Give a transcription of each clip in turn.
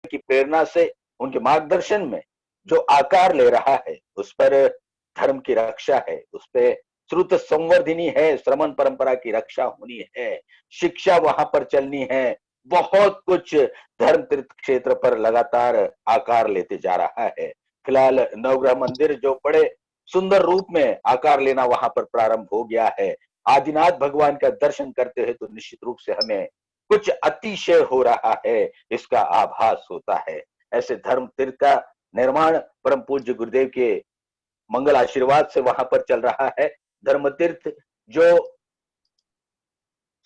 की प्रेरणा से, उनके मार्गदर्शन में जो आकार ले रहा है, उस पर धर्म की रक्षा है, उस पे श्रुत संवर्धिनी है, श्रमण परंपरा की रक्षा होनी है, शिक्षा वहां पर चलनी है। बहुत कुछ धर्म तीर्थ क्षेत्र पर लगातार आकार लेते जा रहा है। फिलहाल नवग्रह मंदिर जो बड़े सुंदर रूप में आकार लेना वहां पर प्रारंभ हो गया है। आदिनाथ भगवान का दर्शन करते हैं तो निश्चित रूप से हमें कुछ अतिशय हो रहा है, इसका आभास होता है। ऐसे धर्म तीर्थ का निर्माण परम पूज्य गुरुदेव के मंगल आशीर्वाद से वहां पर चल रहा है। धर्म तीर्थ जो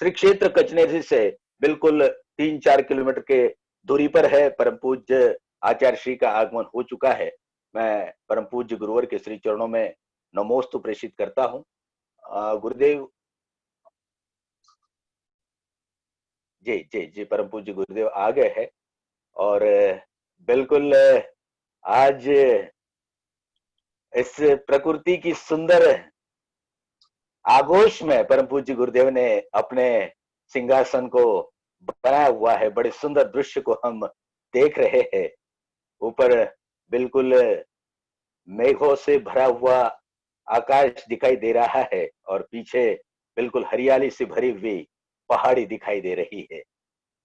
श्री क्षेत्र कचनेरी से बिल्कुल 3-4 किलोमीटर के दूरी पर है। परम पूज्य आचार्य श्री का आगमन हो चुका है। मैं परम पूज्य गुरुवर के श्री चरणों में नमोस्तु प्रेषित करता हूँ। गुरुदेव जी जी जी, परम पूज्य गुरुदेव आ गए हैं और बिल्कुल आज इस प्रकृति की सुंदर आगोश में परम पूज्य गुरुदेव ने अपने सिंहासन को बनाया हुआ है। बड़े सुंदर दृश्य को हम देख रहे हैं। ऊपर बिल्कुल मेघों से भरा हुआ आकाश दिखाई दे रहा है और पीछे बिल्कुल हरियाली से भरी हुई पहाड़ी दिखाई दे रही है।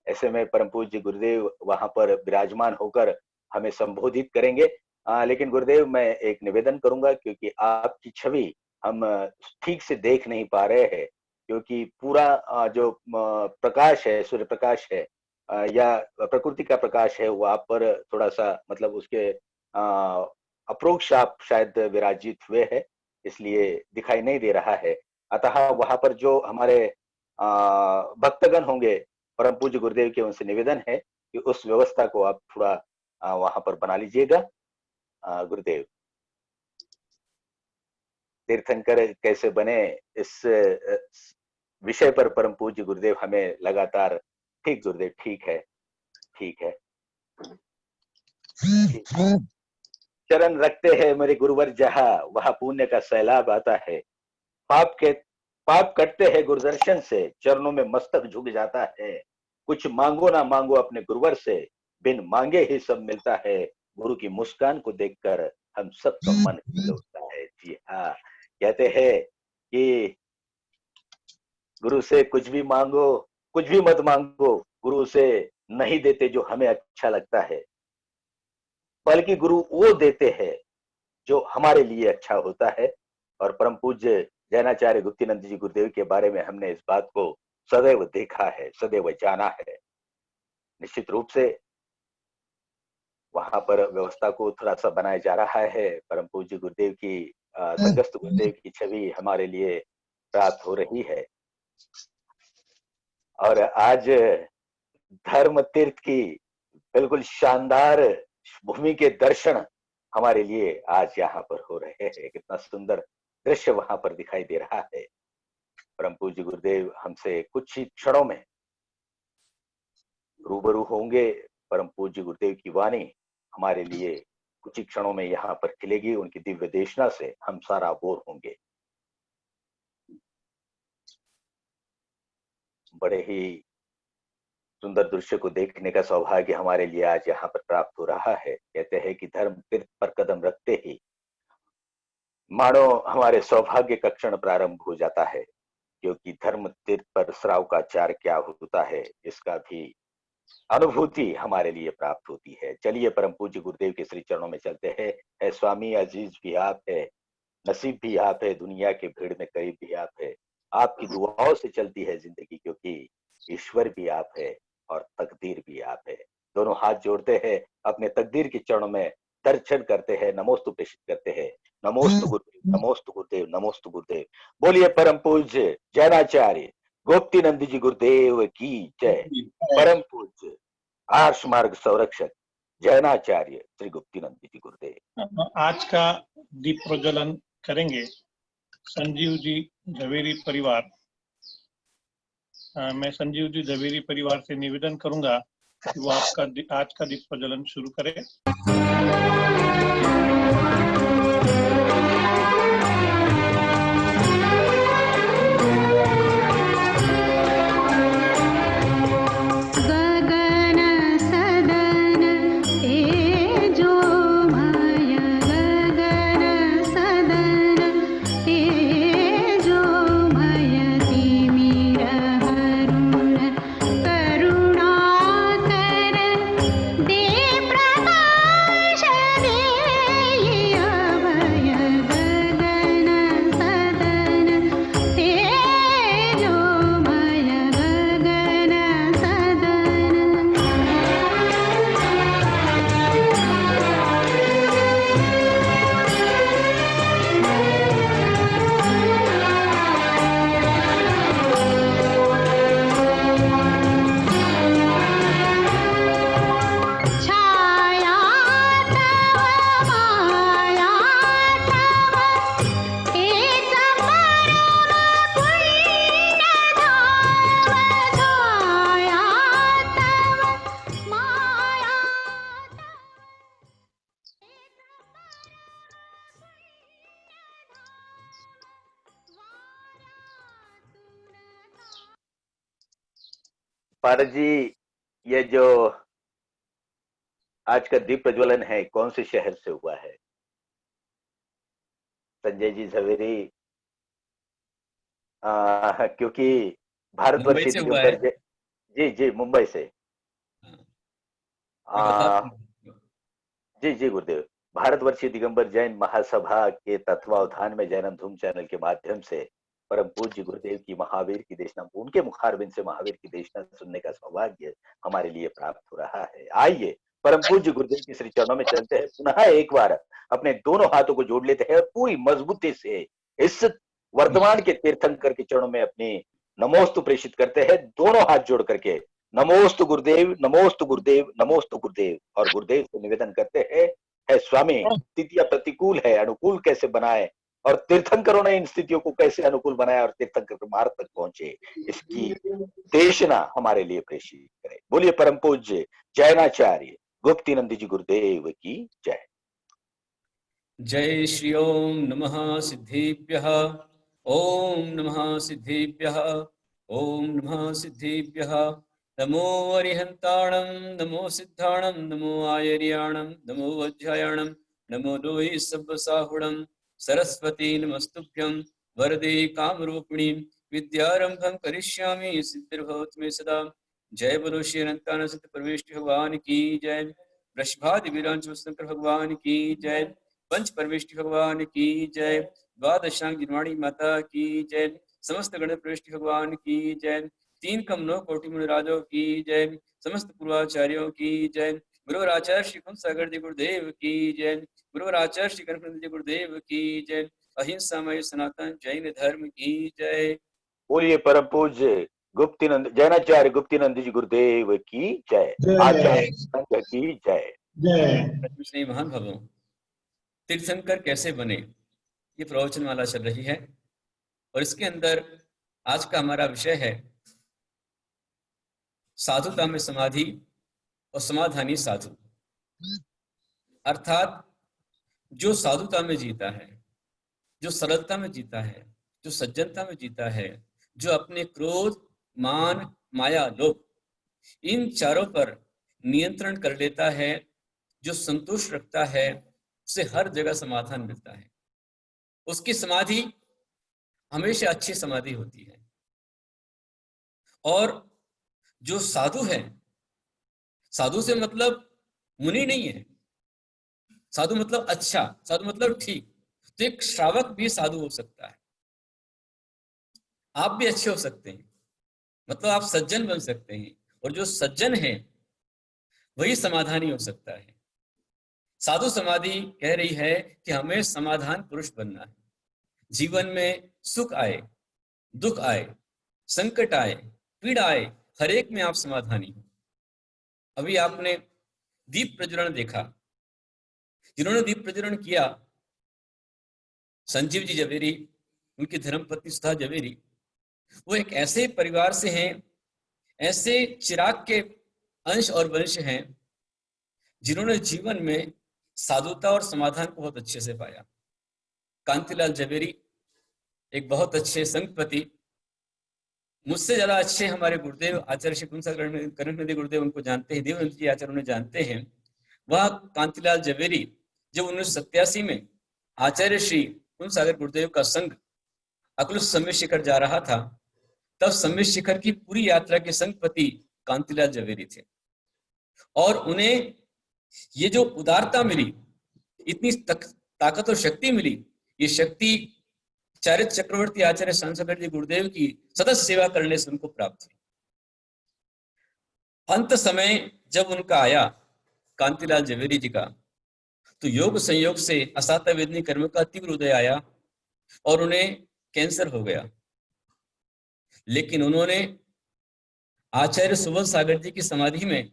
ऐसे में परम पूज्य गुरुदेव वहां पर विराजमान होकर हमें संबोधित करेंगे। लेकिन गुरुदेव, मैं एक निवेदन करूंगा, क्योंकि आपकी छवि हम ठीक से देख नहीं पा रहे हैं, क्योंकि पूरा जो प्रकाश है, सूर्य प्रकाश है या प्रकृति का प्रकाश है, वो आप पर थोड़ा सा मतलब उसके अप्रोक्ष आप शायद विराजित हुए हैं, इसलिए दिखाई नहीं दे रहा है। अतः वहां पर जो हमारे भक्तगण होंगे, परम पूज्य गुरुदेव के उनसे निवेदन है कि उस व्यवस्था को आप थोड़ा वहां पर बना लीजिएगा। गुरुदेव, तीर्थंकर कैसे बने, इस विषय पर परम पूज्य गुरुदेव हमें लगातार, ठीक गुरुदेव, ठीक है, ठीक है, ठीक है। चरण रखते हैं मेरे गुरुवर जहां, वहां पुण्य का सैलाब आता है। पाप के पाप कटते हैं गुरुदर्शन से, चरणों में मस्तक झुक जाता है। कुछ मांगो ना मांगो अपने गुरुवर से, बिन मांगे ही सब मिलता है। गुरु की मुस्कान को देखकर हम सबका मन खिल उठता है। जी हाँ, कहते हैं कि गुरु से कुछ भी मांगो, कुछ भी मत मांगो, गुरु से नहीं देते जो हमें अच्छा लगता है, बल्कि गुरु वो देते हैं जो हमारे लिए अच्छा होता है। और परम पूज्य जैनाचार्य गुप्तीनंद जी गुरुदेव के बारे में हमने इस बात को सदैव देखा है, सदैव जाना है। निश्चित रूप से वहां पर व्यवस्था को थोड़ा सा बनाया जा रहा है। परम पूज्य गुरुदेव की स्वर्गस्थ गुरुदेव की छवि हमारे लिए प्राप्त हो रही है। और आज धर्म तीर्थ की बिल्कुल शानदार भूमि के दर्शन हमारे लिए आज यहाँ पर हो रहे हैं। कितना सुंदर दृश्य वहां पर दिखाई दे रहा है। परम पूज्य गुरुदेव हमसे कुछ ही क्षणों में रूबरू होंगे। परम पूज्य गुरुदेव की वाणी हमारे लिए कुछ ही क्षणों में यहाँ पर खिलेगी। उनकी दिव्य देशना से हम सारा बोर होंगे। बड़े ही सुंदर दृश्य को देखने का सौभाग्य हमारे लिए आज यहाँ पर प्राप्त हो रहा है। कहते हैं कि धर्म तीर्थ पर कदम रखते ही मानो हमारे सौभाग्य का क्षण प्रारंभ हो जाता है, क्योंकि धर्म तीर्थ पर श्राव का आचार क्या होता है, इसका भी अनुभूति हमारे लिए प्राप्त होती है। चलिए परम पूज्य गुरुदेव के श्री चरणों में चलते हैं। है स्वामी, अजीज भी आप है, नसीब भी आप है, दुनिया के भीड़ में करीब भी आप है। आपकी दुआओं से चलती है जिंदगी, क्योंकि ईश्वर भी आप है और तकदीर भी आप है। दोनों हाथ जोड़ते हैं, अपने तकदीर के चरणों में दर्शन करते हैं, नमोस्तु प्रेषित करते हैं। नमोस्तु गुरुदेव, नमोस्तु गुरुदेव, नमोस्तु गुरुदेव। बोलिए परम पूज्य जैनाचार्य गोप्तीनंद जी गुरुदेव की जय। परम पूज्य आर्ष मार्ग संरक्षक जैनाचार्य श्री गुप्तीनंद जी गुरुदेव। आज का दीप प्रज्वलन करेंगे संजीव जी झवेरी परिवार। मैं संजीव जी झवेरी परिवार से निवेदन करूंगा कि वो आपका आज का दीप प्रज्वलन शुरू करें। गगन सदन पारस जी, ये जो आज का दीप प्रज्वलन है कौन से शहर से हुआ है? संजय जी झवेरी, क्योंकि मुंबई भारतवर्षी से हुआ है। दिगंबर जी जी, मुंबई से। हाँ, मैं आ, बताता हूँ। जी जी गुरुदेव। भारतवर्षीय दिगंबर जैन महासभा के तत्वावधान में जैनम धूम चैनल के माध्यम से परम पूज्य गुरुदेव की महावीर की देशना, उनके मुखारबिंद से महावीर की देशना सुनने का सौभाग्य हमारे लिए प्राप्त हो रहा है। आइए परम पूज्य गुरुदेव के श्री चरणों में चलते हैं, पुनः एक बार अपने दोनों हाथों को जोड़ लेते हैं और पूरी मजबूती से इस वर्तमान के तीर्थंकर के चरणों में अपनी नमोस्तु प्रेषित करते हैं, दोनों हाथ जोड़ करके। नमोस्तु गुरुदेव, नमोस्तु गुरुदेव, नमोस्तु गुरुदेव। और गुरुदेव से निवेदन करते हैं, है स्वामी, स्थितियां प्रतिकूल है, अनुकूल कैसे बनाए, और तीर्थंकरों ने इन स्थितियों को कैसे अनुकूल बनाया और तीर्थंकर मार्ग तक पहुंचे, इसकी देशना हमारे लिए प्रेषित करे। बोलिए परम पूज्य जैनाचार्य गुप्तिनंद जी गुरुदेव की जय। जय श्री ओम नमः सिद्धेभ्यः, ओम नमः सिद्धेभ्यः, ओम नमः सिद्धेभ्यः। नमो अरिहन्ताणं, नमो सिद्धाणं, नमो आयर्याणं, नमो वज्रायणं, नमो लोहि सब्बसाहुणं। सरस्वती नमस्तुभ्यं वरदे कामरूपिणी, विद्यारंभं करिष्यामि सिद्धिर्भवतु मे सदा। जय बोलो श्री अनंतानंद सत्य परमेश्वर भगवान की जय। वृषभादि वीरांश शंकर भगवान की जय। पंच परमेश्वर भगवान की जय। द्वादशांग जिनवाणी माता की जय। समस्त गण प्रविष्टि भगवान की जय। तीन कम नौ कोटि मुनिराजों की जय। समस्त पूर्वाचार्यों की जय। गुरुवराचार्य श्री कुंभ सागर जी गुरुदेव की जय। गुरुवराचार्य श्री कनकनंद जी गुरुदेव की जय। अहिंसामय सनातन जैन धर्म की जय। बोलिए परम पूज्य गुप्तिनंद जैनाचार्य गुप्तिनंद जी गुरुदेव की जय। आचार्य संघ की जय। जय। महान भवों, तीर्थंकर कैसे बने, ये प्रवचन माला चल रही है और इसके अंदर आज का हमारा विषय है साधुता में समाधि और समाधानी साधु। अर्थात जो साधुता में जीता है, जो सरलता में जीता है, जो सज्जनता में जीता है, जो अपने क्रोध, मान, माया, लोभ इन चारों पर नियंत्रण कर लेता है, जो संतोष रखता है, उसे हर जगह समाधान मिलता है। उसकी समाधि हमेशा अच्छी समाधि होती है। और जो साधु है, साधु से मतलब मुनि नहीं है, साधु मतलब अच्छा, साधु मतलब ठीक। तो एक श्रावक भी साधु हो सकता है, आप भी अच्छे हो सकते हैं, मतलब आप सज्जन बन सकते हैं। और जो सज्जन है वही समाधानी हो सकता है। साधु समाधि कह रही है कि हमें समाधान पुरुष बनना है। जीवन में सुख आए, दुख आए, संकट आए, पीड़ा आए, हर एक में आप समाधानी हो। अभी आपने दीप प्रज्वलन देखा, जिन्होंने दीप प्रज्वलन किया, संजीव जी झवेरी, उनकी धर्मपत्नी सुधा झवेरी, वो एक ऐसे परिवार से हैं, ऐसे चिराग के अंश और वंश हैं जिन्होंने जीवन में साधुता और समाधान को बहुत अच्छे से पाया। कांतिलाल झवेरी एक बहुत अच्छे संघपति, मुझसे ज्यादा अच्छे हमारे गुरुदेव आचार्य श्री कनकनंदी गुरुदेव उनको जानते हैं, देवानंद जी आचार्य उन्हें जानते हैं। वह कांतिलाल झवेरी जब 1987 में आचार्य श्री कुंभ सागर गुरुदेव का संघ अकलुष सम्मित शिखर जा रहा था, तब सम्मित शिखर की पूरी यात्रा के संघपति कांतिलाल झवेरी थे। और उन्हें ये जो उदारता मिली, इतनी ताकत और शक्ति मिली, ये शक्ति चारित्र चक्रवर्ती आचार्य शांताकर जी गुरुदेव की सतत सेवा करने से उनको प्राप्त हुई। अंत समय जब उनका आया कांतिलाल झवेरी जी का, तो योग संयोग से असाता वेदनी कर्म का तीव्र उदय आया और उन्हें कैंसर हो गया। लेकिन उन्होंने आचार्य सुबल सागर जी की समाधि में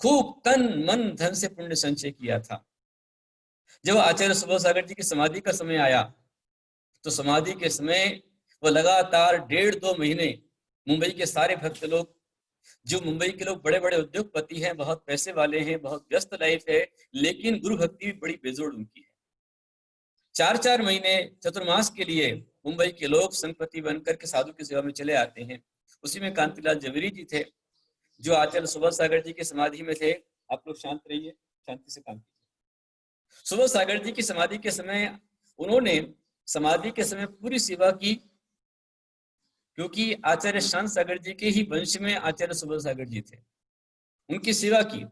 खूब तन मन धन से पुण्य संचय किया था। जब आचार्य सुबल सागर जी की समाधि का समय आया, तो समाधि के समय वो लगातार 1.5-2 महीने मुंबई के सारे भक्त लोग, जो मुंबई के लोग बड़े बड़े उद्योगपति हैं, बहुत पैसे वाले हैं, बहुत व्यस्त लाइफ है, लेकिन गुरु भक्ति भी बड़ी बेजोड़ उनकी है। 4-4 महीने चतुर्मास के लिए मुंबई के लोग संघपति बनकर के साधु की सेवा में चले आते हैं। उसी में कांतिलाल झवेरी जी थे। जो आचार्य सुबोध सागर जी की समाधि में थे, आप लोग शांत रहिए, शांति से काम कीजिए। सुबोध सागर जी की समाधि के समय उन्होंने समाधि के समय पूरी सेवा की, क्योंकि आचार्य शांत सागर जी के ही वंश में आचार्य सुबोध सागर जी थे। उनकी सेवा की,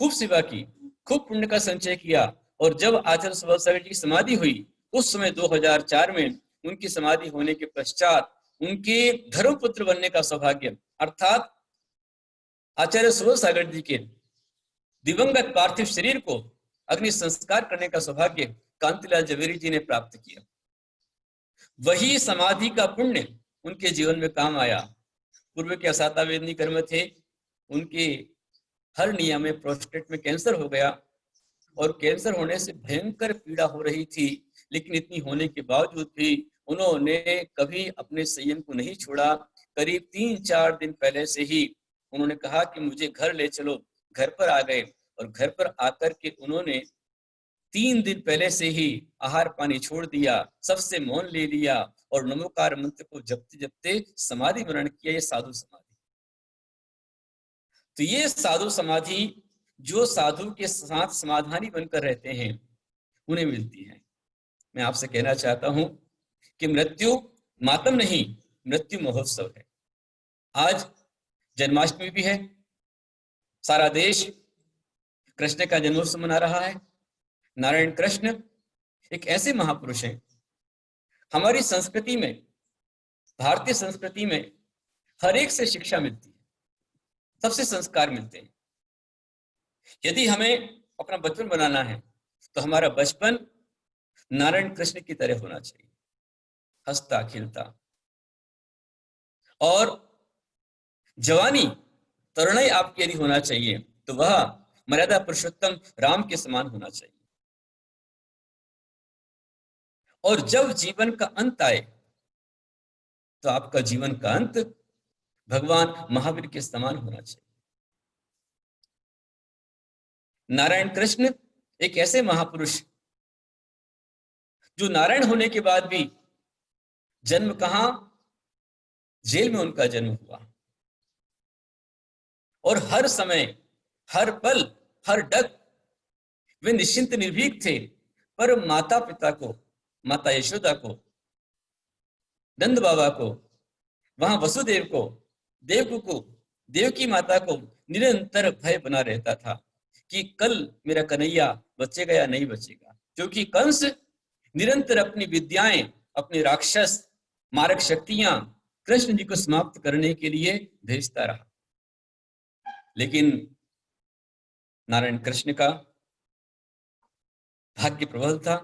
खूब सेवा की, खूब पुण्य का संचय किया। और जब आचार्य सुबोध सागर जी की समाधि हुई, उस समय 2004 में उनकी समाधि होने के पश्चात उनके धर्मपुत्र बनने का सौभाग्य, अर्थात आचार्य सुबोध सागर जी के दिवंगत पार्थिव शरीर को अग्नि संस्कार करने का सौभाग्य कांतिलाल जवेरी जी ने प्राप्त किया। वही समाधि का पुण्य उनके जीवन में काम आया। पूर्व के असाता वेदनी कर्म थे, उनके हर्निया में, प्रोस्टेट में कैंसर हो गया और कैंसर होने से भयंकर पीड़ा हो रही थी, लेकिन इतनी होने के बावजूद भी उन्होंने कभी अपने संयम को नहीं छोड़ा। करीब 3-4 दिन पहले से ही उन्होंने कहा कि मुझे घर ले चलो। घर पर आ गए और घर पर आकर के उन्होंने 3 दिन पहले से ही आहार पानी छोड़ दिया, सबसे मौन ले लिया और नमोकार मंत्र को जपते जपते समाधि ग्रहण किया। ये साधु समाधि। तो ये साधु समाधि जो साधु के साथ समाधानी बनकर रहते हैं, उन्हें मिलती है। मैं आपसे कहना चाहता हूं कि मृत्यु मातम नहीं, मृत्यु महोत्सव है। आज जन्माष्टमी भी है, सारा देश कृष्ण का जन्मोत्सव मना रहा है। नारायण कृष्ण एक ऐसे महापुरुष हैं, हमारी संस्कृति में, भारतीय संस्कृति में हर एक से शिक्षा मिलती है, सबसे संस्कार मिलते हैं। यदि हमें अपना बचपन बनाना है तो हमारा बचपन नारायण कृष्ण की तरह होना चाहिए, हंसता खिलता। और जवानी, तरुणाई आपकी यदि होना चाहिए तो वह मर्यादा पुरुषोत्तम राम के समान होना चाहिए। और जब जीवन का अंत आए तो आपका जीवन का अंत भगवान महावीर के समान होना चाहिए। नारायण कृष्ण एक ऐसे महापुरुष जो नारायण होने के बाद भी जन्म कहां, जेल में उनका जन्म हुआ। और हर समय, हर पल, हर डग वे निश्चिंत निर्भीक थे। पर माता पिता को, माता यशोदा को, नंद बाबा को, वहां वसुदेव को, देवकू को, देवकी माता को निरंतर भय बना रहता था कि कल मेरा कन्हैया बचेगा या नहीं बचेगा। क्योंकि कंस निरंतर अपनी विद्याएं, अपने राक्षस मारक शक्तियां कृष्ण जी को समाप्त करने के लिए भेजता रहा। लेकिन नारायण कृष्ण का भाग्य प्रबल था,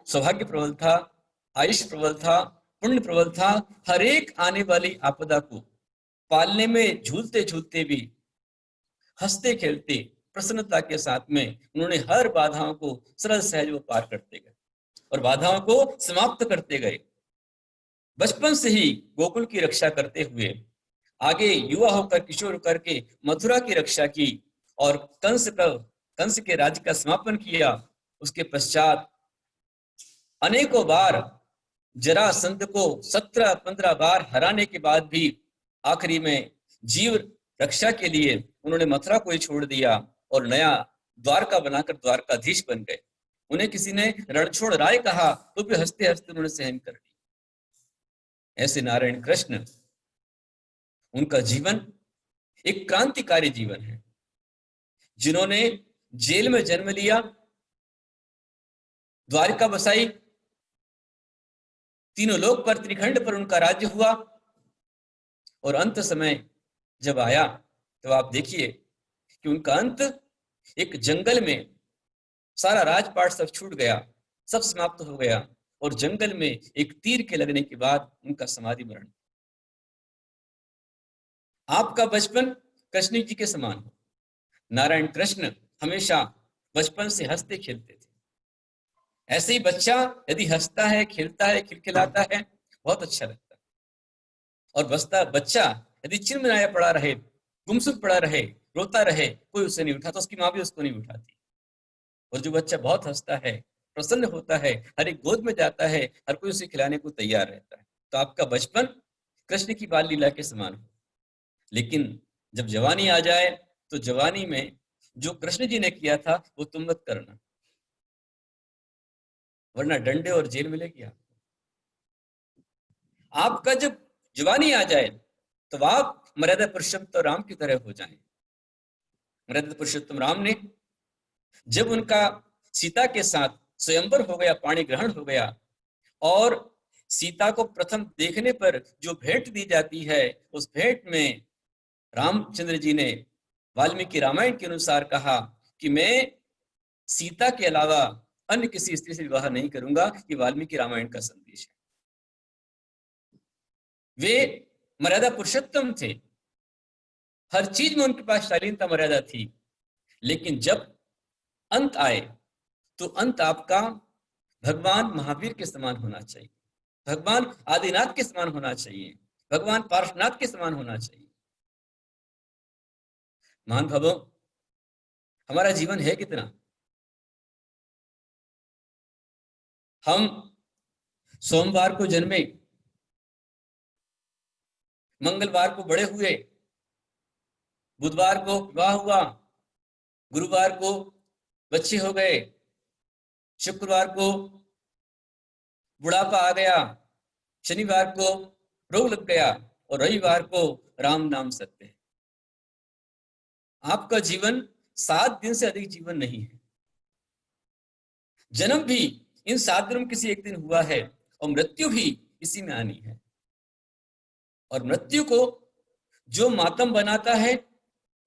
सौभाग्य प्रबल था, आयुष प्रबल था, पुण्य प्रबल था। हर एक आने वाली आपदा को पालने में झूलते झूलते भी हंसते खेलते प्रसन्नता के साथ में उन्होंने हर बाधाओं को सरल सहज वो पार करते गए और बाधाओं को समाप्त करते गए। बचपन से ही गोकुल की रक्षा करते हुए आगे युवा होकर, किशोर होकर के मथुरा की रक्षा की और कंस के राज्य का समापन किया। उसके पश्चात अनेकों बार जरासंध को 17-15 बार हराने के बाद भी आखिरी में जीव रक्षा के लिए उन्होंने मथुरा को ही छोड़ दिया और नया द्वारका बनाकर द्वारकाधीश बन गए। उन्हें किसी ने रणछोड़ राय कहा तो भी हंसते हंसते उन्होंने सहन कर लिया। ऐसे नारायण कृष्ण, उनका जीवन एक क्रांतिकारी जीवन है। जिन्होंने जेल में जन्म लिया, द्वारिका बसाई, तीनों लोक पर, त्रिखंड पर उनका राज्य हुआ और अंत समय जब आया तो आप देखिए कि उनका अंत एक जंगल में, सारा राजपाट सब छूट गया, सब समाप्त हो गया और जंगल में एक तीर के लगने के बाद उनका समाधि मरण। आपका बचपन कृष्ण जी के समान हो। नारायण कृष्ण हमेशा बचपन से हंसते खेलते थे। ऐसे ही बच्चा यदि हंसता है, खेलता है, खिलखिलाता है, बहुत अच्छा लगता है। और बच्चा यदि चिन्मनाया पड़ा रहे, गुमसुम पड़ा रहे, रोता रहे, कोई उसे नहीं उठाता, उसकी माँ भी उसको नहीं उठाती। और जो बच्चा बहुत हंसता है, प्रसन्न होता है, हर एक गोद में जाता है, हर कोई उसे खिलाने को तैयार रहता है। तो आपका बचपन कृष्ण की बाल लीला के समान हो। लेकिन जब जवानी आ जाए तो जवानी में जो कृष्ण जी ने किया था वो तुम मत करना, वरना डंडे और जेल मिलेगी आपको। आपका जब जवानी आ जाए तो आप मर्यादा पुरुषोत्तम राम की तरह हो जाएं। मर्यादा पुरुषोत्तम राम ने जब उनका सीता के साथ स्वयंवर हो गया, पाणी ग्रहण हो गया, और सीता को प्रथम देखने पर जो भेंट दी जाती है, उस भेंट में रामचंद्र जी ने वाल्मीकि रामायण के अनुसार कहा कि मैं सीता के अलावा अन्य किसी स्त्री से विवाह नहीं करूंगा। कि वाल्मीकि रामायण का संदेश है। वे मर्यादा पुरुषोत्तम थे, हर चीज में उनके पास शालीनता मर्यादा थी। लेकिन जब अंत आए तो अंत आपका भगवान महावीर के समान होना चाहिए, भगवान आदिनाथ के समान होना चाहिए, भगवान पार्श्वनाथ के समान होना चाहिए। महान भवो, हमारा जीवन है कितना? हम सोमवार को जन्मे, मंगलवार को बड़े हुए, बुधवार को विवाह हुआ, गुरुवार को बच्चे हो गए, शुक्रवार को बुढ़ापा आ गया, शनिवार को रोग लग गया, और रविवार को राम नाम सत्य है। आपका जीवन 7 दिन से अधिक जीवन नहीं है। जन्म भी इन 7 दिनों में किसी एक दिन हुआ है, और मृत्यु भी इसी में आनी है। और मृत्यु को जो मातम बनाता है,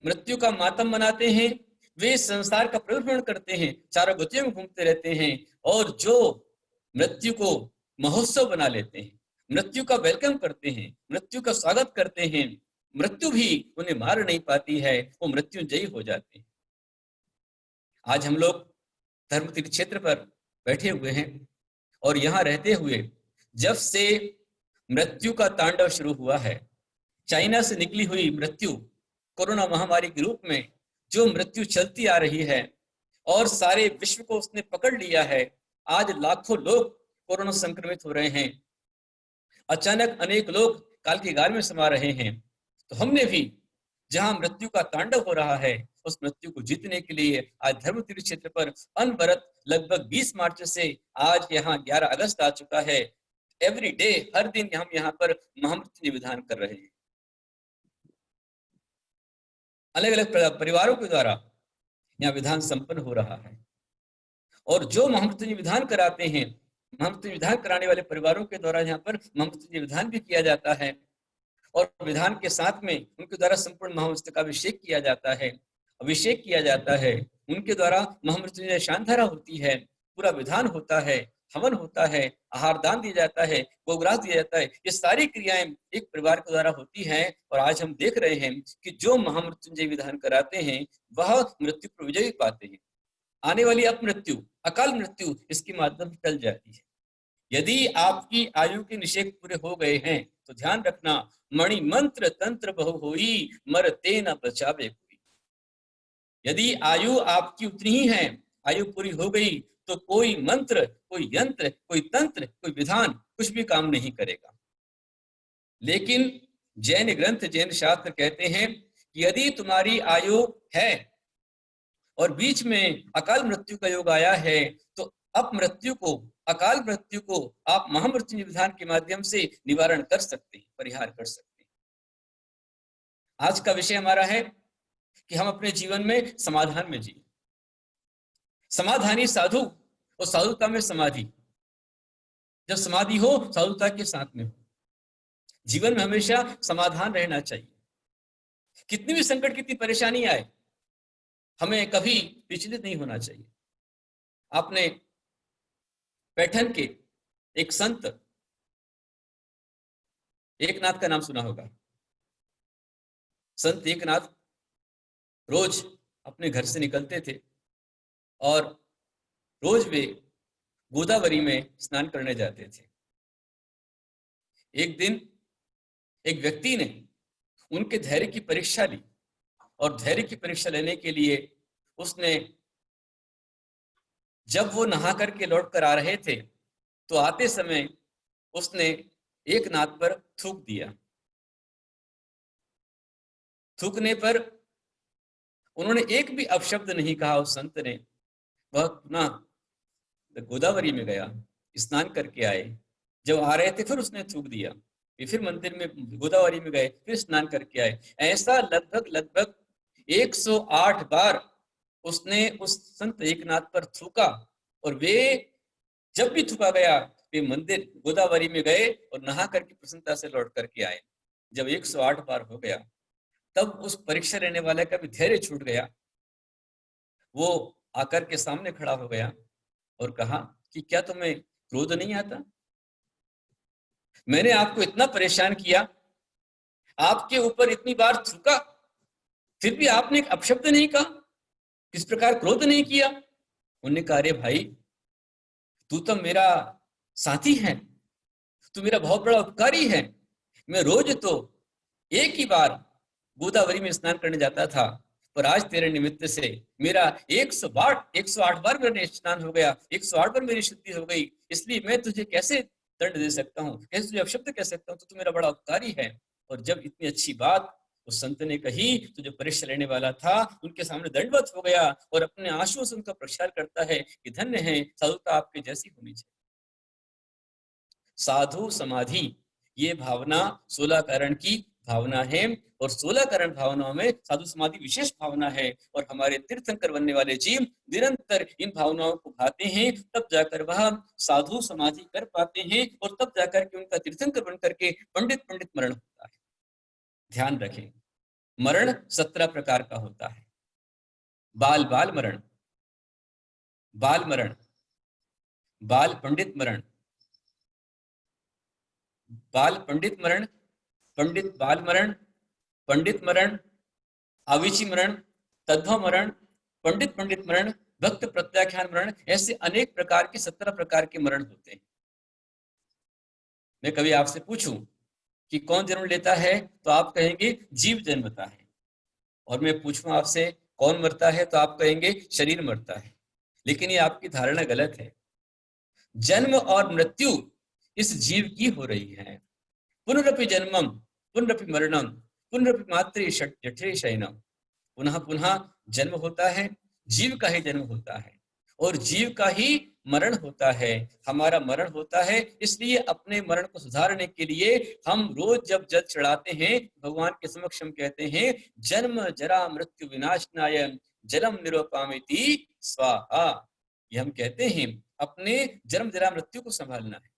मृत्यु का मातम बनाते हैं, वे संसार का प्रभुत्व करते हैं, चारों गतियों में घूमते रहते हैं, और जो मृत्यु को महोत्सव बना लेते हैं, मृत्यु का वेलकम करते हैं, मृत्यु का स्वागत करते हैं, मृत्यु भी उन्हें मार नहीं पाती है, वो मृत्युंजयी हो जाते हैं। आज हम लोग धर्म तीर्थ क्षेत्र पर बैठे हुए हैं, और यहाँ रहते हुए जब से मृत्यु का तांडव शुरू हुआ है, चाइना से निकली हुई मृत्यु, कोरोना महामारी के रूप में जो मृत्यु चलती आ रही है, और सारे विश्व को उसने पकड़ लिया है। आज लाखों लोग कोरोना संक्रमित हो रहे हैं, अचानक अनेक लोग काल के गार में समा रहे हैं। तो हमने भी जहां मृत्यु का तांडव हो रहा है, उस मृत्यु को जीतने के लिए आज धर्म तीर्थ क्षेत्र पर अनवरत लगभग 20 मार्च से आज यहाँ 11 अगस्त आ चुका है, एवरी डे, हर दिन हम यहाँ पर महामृत्यु विधान कर रहे हैं। अलग अलग परिवारों के द्वारा यहाँ विधान संपन्न हो रहा है, और जो महामृत्यु विधान कराते हैं, महामृत्यु विधान कराने वाले परिवारों के द्वारा यहाँ पर महामृत्यु विधान भी किया जाता है, और विधान के साथ में उनके द्वारा संपूर्ण महामस्तक का अभिषेक किया जाता है, अभिषेक किया जाता है, उनके द्वारा महामृत्युंजय शांतधारा होती है, पूरा विधान होता है, हवन होता है, आहार दान दिया जाता है, गोग्रास दिया जाता है। ये सारी क्रियाएं एक परिवार के द्वारा होती हैं, और आज हम देख रहे हैं कि जो महामृत्युंजय विधान कराते हैं वह मृत्यु पर विजय पाते हैं। आने वाली अपमृत्यु, अकाल मृत्यु इसके माध्यम से टल जाती है। यदि आपकी आयु के निषेध पूरे हो गए हैं तो ध्यान रखना, मणि मंत्र तंत्र बहु होई, मरते न बचावे कोई। यदि आयु आपकी उतनी ही है, आयु पूरी हो गई, तो कोई मंत्र, कोई यंत्र, कोई तंत्र, कोई विधान कुछ भी काम नहीं करेगा। लेकिन जैन ग्रंथ, जैन शास्त्र कहते हैं कि यदि तुम्हारी आयु है और बीच में अकाल मृत्यु का योग आया है, तो अपमृत्यु को, अकाल मृत्यु को आप महामृत्यु विधान के माध्यम से निवारण कर सकते हैं, परिहार कर सकते हैं। आज का विषय हमारा है कि हम अपने जीवन में समाधान में जिए। समाधानी साधु और साधुता में समाधि। जब समाधि हो, साधुता के साथ में हो। जीवन में हमेशा समाधान रहना चाहिए। कितनी भी संकट, कितनी परेशानी आए, हमें कभी विचलित नहीं होना चाहिए। आपने पैठन के एक संत एकनाथ का नाम सुना होगा। संत एकनाथ रोज अपने घर से निकलते थे, और रोज वे गोदावरी में स्नान करने जाते थे। एक दिन एक व्यक्ति ने उनके धैर्य की परीक्षा ली, और धैर्य की परीक्षा लेने के लिए उसने, जब वो नहा करके लौट कर आ रहे थे, तो आते समय उसने एकनाथ पर थूक दिया। थूकने पर उन्होंने एक भी अपशब्द नहीं कहा उस संत ने। वह पुनः गोदावरी में गया, स्नान करके आए, जब आ रहे थे फिर उसने थूक दिया, फिर मंदिर में गोदावरी में गए, फिर स्नान करके आए। ऐसा लगभग लगभग 108 बार उसने उस संत एकनाथ पर थूका। और वे जब भी थूका गया वे मंदिर गोदावरी में गए और नहा करके प्रसन्नता से लौट करके आए। जब 108 बार हो गया तब उस परीक्षा लेने वाले का भी धैर्य छूट गया। वो आकर के सामने खड़ा हो गया और कहा कि क्या तुम्हें क्रोध नहीं आता? मैंने आपको इतना परेशान किया, आपके ऊपर इतनी बार थूका, फिर भी आपने एक अपशब्द नहीं कहा, किस प्रकार क्रोध नहीं किया? उन्होंने कहा, अरे भाई, तू तो मेरा साथी है, तू मेरा बहुत बड़ा उपकारी है। मैं रोज तो एक ही बार गोदावरी में स्नान करने जाता था, पर आज तेरे निमित्त से मेरा 108 बार मेरा स्नान हो गया, 108 बार मेरी शुद्धि हो गई, इसलिए मैं तुझे कैसे दंड दे सकता हूँ, कैसे तुझे अपशब्द कह सकता हूँ? तो मेरा बड़ा उपकारी है। और जब इतनी अच्छी बात उस संत ने कही तो जो परीक्षा लेने वाला था उनके सामने दंडवत हो गया और अपने आंसुओं से उनका प्रचार करता है कि धन्य है, साधुता आपके जैसी होनी चाहिए। साधु समाधि ये भावना 16 कारण की भावना है, और 16 कारण भावनाओं में साधु समाधि विशेष भावना है। और हमारे तीर्थंकर बनने वाले जीव निरंतर इन भावनाओं को भाते हैं, तब जाकर वह साधु समाधि कर पाते हैं, और तब जाकर के उनका तीर्थंकर बन करके पंडित मरण होता है। ध्यान रखें, मरण 17 प्रकार का होता है। बाल मरण, बाल मरण, बाल पंडित मरण, बाल पंडित मरण, पंडित बाल मरण, पंडित मरण, अविची मरण, तद्भव मरण, पंडित मरण, भक्त प्रत्याख्यान मरण, ऐसे अनेक प्रकार के 17 प्रकार के मरण होते हैं। मैं कभी आपसे पूछूं कि कौन जन्म लेता है तो आप कहेंगे जीव जन्मता है, और मैं पूछूं आपसे कौन मरता है तो आप कहेंगे शरीर मरता है। लेकिन ये आपकी धारणा गलत है। जन्म और मृत्यु इस जीव की हो रही है। पुनरपि जन्मम पुनरपि मरणम पुनरपि मातृ जठरे शयनम। पुनः पुनः जन्म होता है, जीव का ही जन्म होता है और जीव का ही मरण होता है। हमारा मरण होता है, इसलिए अपने मरण को सुधारने के लिए हम रोज जब जल चढ़ाते हैं भगवान के समक्ष हम कहते हैं, जन्म जरा मृत्यु विनाशनाय जलम निरुपमेति स्वाहा। ये हम कहते हैं अपने जन्म जरा मृत्यु को संभालना है,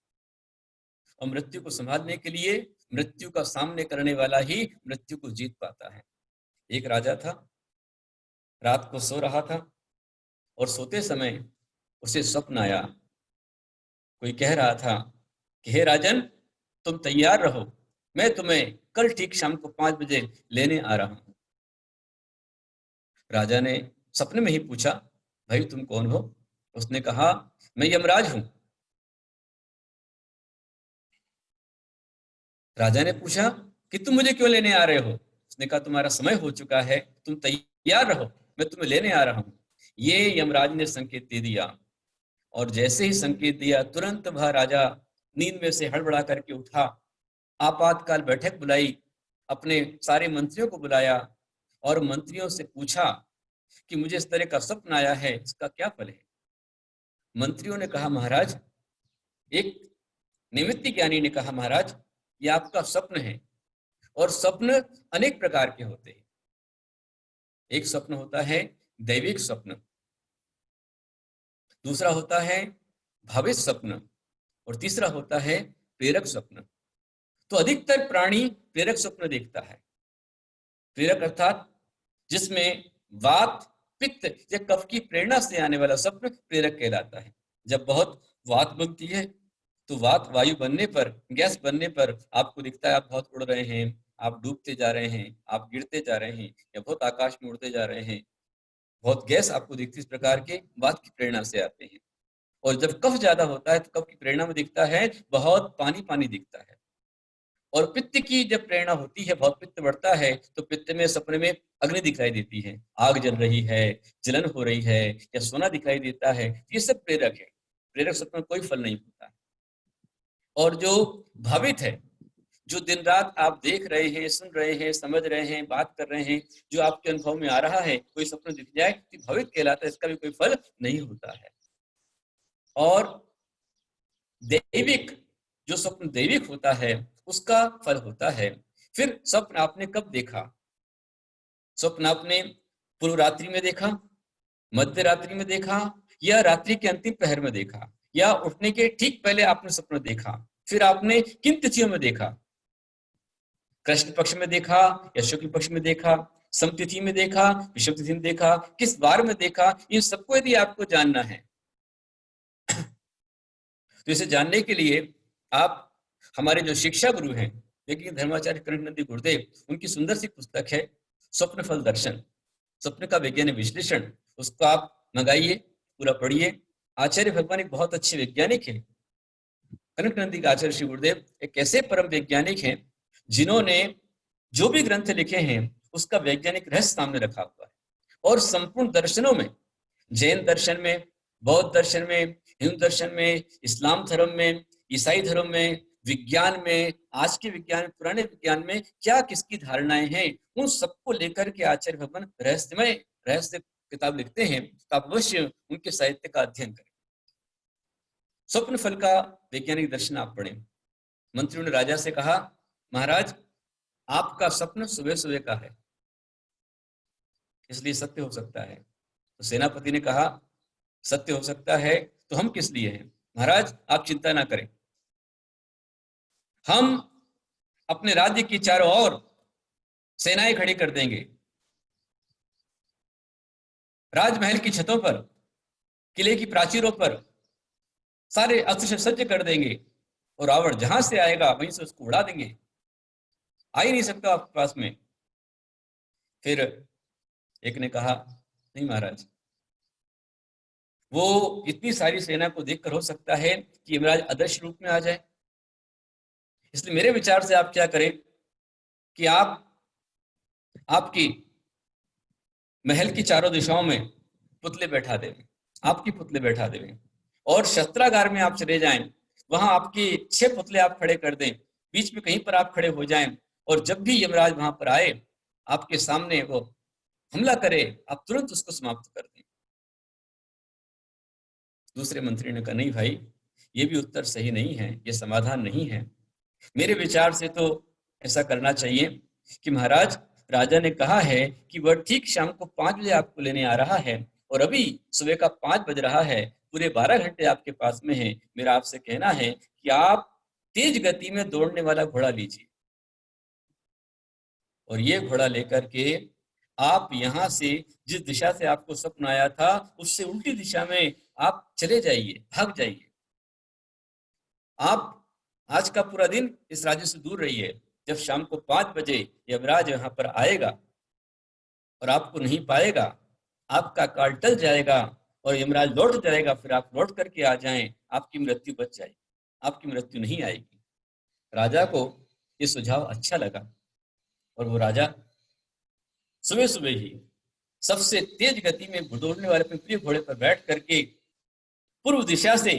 और मृत्यु को संभालने के लिए मृत्यु का सामने करने वाला ही मृत्यु को जीत पाता है। एक राजा था, रात को सो रहा था और सोते समय उसे स्वप्न आया। कोई कह रहा था कि हे राजन, तुम तैयार रहो, मैं तुम्हें कल ठीक शाम को 5 बजे लेने आ रहा हूं। राजा ने सपने में ही पूछा, भाई तुम कौन हो? उसने कहा, मैं यमराज हूं। राजा ने पूछा कि तुम मुझे क्यों लेने आ रहे हो? उसने कहा, तुम्हारा समय हो चुका है, तुम तैयार रहो, मैं तुम्हें लेने आ रहा हूं। ये यमराज ने संकेत दे दिया, और जैसे ही संकेत दिया तुरंत वह राजा नींद में से हड़बड़ा करके उठा, आपातकाल बैठक बुलाई, अपने सारे मंत्रियों को बुलाया और मंत्रियों से पूछा कि मुझे इस तरह का स्वप्न आया है, इसका क्या फल है? मंत्रियों ने कहा, महाराज, एक निमित्त ज्ञानी ने कहा, महाराज ये आपका स्वप्न है, और स्वप्न अनेक प्रकार के होते हैं। एक स्वप्न होता है दैविक स्वप्न, दूसरा होता है भावित स्वप्न, और तीसरा होता है प्रेरक स्वप्न। तो अधिकतर प्राणी प्रेरक स्वप्न देखता है। प्रेरक अर्थात जिसमें वात, पित्त या कफ की प्रेरणा से आने वाला स्वप्न प्रेरक कहलाता है। जब बहुत वात बनती है तो वात वायु बनने पर, गैस बनने पर आपको दिखता है आप बहुत उड़ रहे हैं, आप डूबते जा रहे हैं, आप गिरते जा रहे हैं, या बहुत आकाश में उड़ते जा रहे हैं, बहुत गैस आपको दिखती, इस प्रकार के वात की प्रेरणा से आते हैं। और जब कफ ज्यादा होता है तो कफ की प्रेरणा में दिखता है बहुत पानी दिखता है। और पित्त की जब प्रेरणा होती है, बहुत पित्त बढ़ता है, तो पित्त में सपने में अग्नि दिखाई देती है, आग जल रही है, जलन हो रही है, या सोना दिखाई देता है, ये सब प्रेरक है। प्रेरक स्वप्न कोई फल नहीं होता। और जो भावित है, जो दिन रात आप देख रहे हैं, सुन रहे हैं, समझ रहे हैं, बात कर रहे हैं, जो आपके अनुभव में आ रहा है, कोई स्वप्न दिख जाए कि भवित कहलाता है, इसका भी कोई फल नहीं होता है। और दैविक, जो स्वप्न दैविक होता है उसका फल होता है। फिर स्वप्न आपने कब देखा? स्वप्न आपने पूर्व रात्रि में देखा, मध्य रात्रि में देखा, या रात्रि के अंतिम पहर में देखा, या उठने के ठीक पहले आपने स्वप्न देखा? फिर आपने किन तिथियों में देखा? कृष्ण पक्ष में देखा या शुक्ल पक्ष में देखा, समतिथि में देखा, विषम तिथि में देखा, किस वार में देखा? इन सबको यदि आपको जानना है तो इसे जानने के लिए आप हमारे जो शिक्षा गुरु हैं लेकिन धर्माचार्य कनकनंदी गुरुदेव, उनकी सुंदर सी पुस्तक है स्वप्न फल दर्शन, स्वप्न का वैज्ञानिक विश्लेषण, उसको आप मंगाइए, पूरा पढ़िए। आचार्य भगवान एक बहुत अच्छे वैज्ञानिक है। कनकनंदी का आचार्य श्री गुरुदेव एक ऐसे परम वैज्ञानिक हैं जिन्होंने जो भी ग्रंथ लिखे हैं उसका वैज्ञानिक रहस्य सामने रखा हुआ है। और संपूर्ण दर्शनों में, जैन दर्शन में, बौद्ध दर्शन में, हिंदू दर्शन में, इस्लाम धर्म में, ईसाई धर्म में, विज्ञान में, आज के विज्ञान में, पुराने विज्ञान में क्या किसकी धारणाएं हैं, उन सबको लेकर के आचार्य भगवान रहस्य किताब लिखते हैं। तो आप अवश्य उनके साहित्य का अध्ययन करें। स्वप्न फल का वैज्ञानिक दर्शन आप पढ़ें। मंत्रियों ने राजा से कहा, महाराज आपका स्वप्न सुबह सुबह का है, इसलिए सत्य हो सकता है। तो सेनापति ने कहा, सत्य हो सकता है तो हम किस लिए हैं? महाराज आप चिंता ना करें, हम अपने राज्य की चारों ओर सेनाएं खड़ी कर देंगे, राजमहल की छतों पर, किले की प्राचीरों पर सारे अस्त्र सज्ज कर देंगे, और रावण जहां से आएगा वहीं से उसको उड़ा देंगे, आ ही नहीं सकता आपके पास में। फिर एक ने कहा, नहीं महाराज, वो इतनी सारी सेना को देखकर हो सकता है कि यमराज अदृश्य रूप में आ जाए, इसलिए मेरे विचार से आप क्या करें कि आप आपकी महल की चारों दिशाओं में पुतले बैठा देवें, आपकी पुतले बैठा देवें, और शस्त्रागार में आप चले जाएं, वहां आपके 6 पुतले आप खड़े कर दें, बीच में कहीं पर आप खड़े हो जाएं, और जब भी यमराज वहां पर आए आपके सामने वो हमला करे, आप तुरंत उसको समाप्त कर दें। दूसरे मंत्री ने कहा, नहीं भाई, ये भी उत्तर सही नहीं है, ये समाधान नहीं है। मेरे विचार से तो ऐसा करना चाहिए कि महाराज, राजा ने कहा है कि वह ठीक शाम को 5 बजे आपको लेने आ रहा है, और अभी सुबह का 5 बज रहा है, पूरे 12 घंटे आपके पास में है। मेरा आपसे कहना है कि आप तेज गति में दौड़ने वाला घोड़ा लीजिए, और ये घोड़ा लेकर के आप यहां से, जिस दिशा से आपको स्वप्न आया था उससे उल्टी दिशा में आप चले जाइए, भाग जाइए। आप आज का पूरा दिन इस राज्य से दूर रहिए। जब शाम को 5 बजे यमराज यहाँ पर आएगा और आपको नहीं पाएगा, आपका काल टल जाएगा और यमराज लौट जाएगा, फिर आप लौट करके आ जाएं, आपकी मृत्यु बच जाएगी, आपकी मृत्यु नहीं आएगी। राजा को ये सुझाव अच्छा लगा, और वो राजा सुबह सुबह ही सबसे तेज गति में दौड़ने वाले अपने प्रिय घोड़े पर बैठ करके पूर्व दिशा से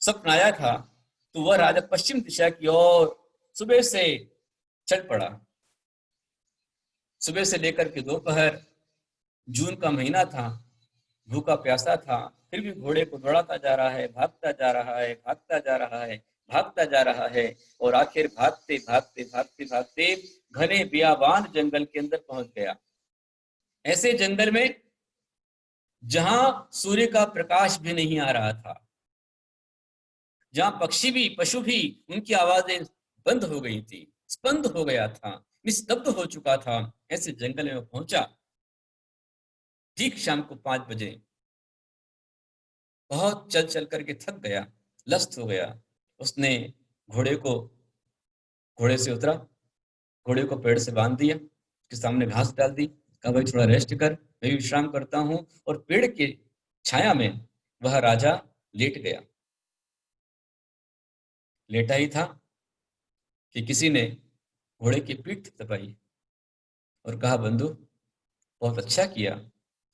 स्वप्न आया था, तो वह राजा पश्चिम दिशा की ओर सुबह से चल पड़ा। सुबह से लेकर के दोपहर, जून का महीना था, भूखा प्यासा था, फिर भी घोड़े को दौड़ाता जा रहा है, भागता जा रहा है, भागता जा रहा है, भागता जा रहा है, और आखिर भागते भागते भागते भागते घने बियाबान जंगल के अंदर पहुंच गया। ऐसे जंगल में जहां सूर्य का प्रकाश भी नहीं आ रहा था, जहां पक्षी भी, पशु भी, उनकी आवाजें बंद हो गई थी, स्पंद हो गया था, निस्तब्ध हो चुका था। ऐसे जंगल में पहुंचा ठीक शाम को 5 बजे। बहुत चल चल करके थक गया, लस्त हो गया। उसने घोड़े से उतरा, घोड़े को पेड़ से बांध दिया, उसके सामने घास डाल दी, कहा भाई थोड़ा रेस्ट कर, मैं भी विश्राम करता हूँ। और पेड़ के छाया में वह राजा लेट गया। लेटा ही था कि किसी ने घोड़े की पीठ थपथपाई और कहा, बंधु बहुत अच्छा किया,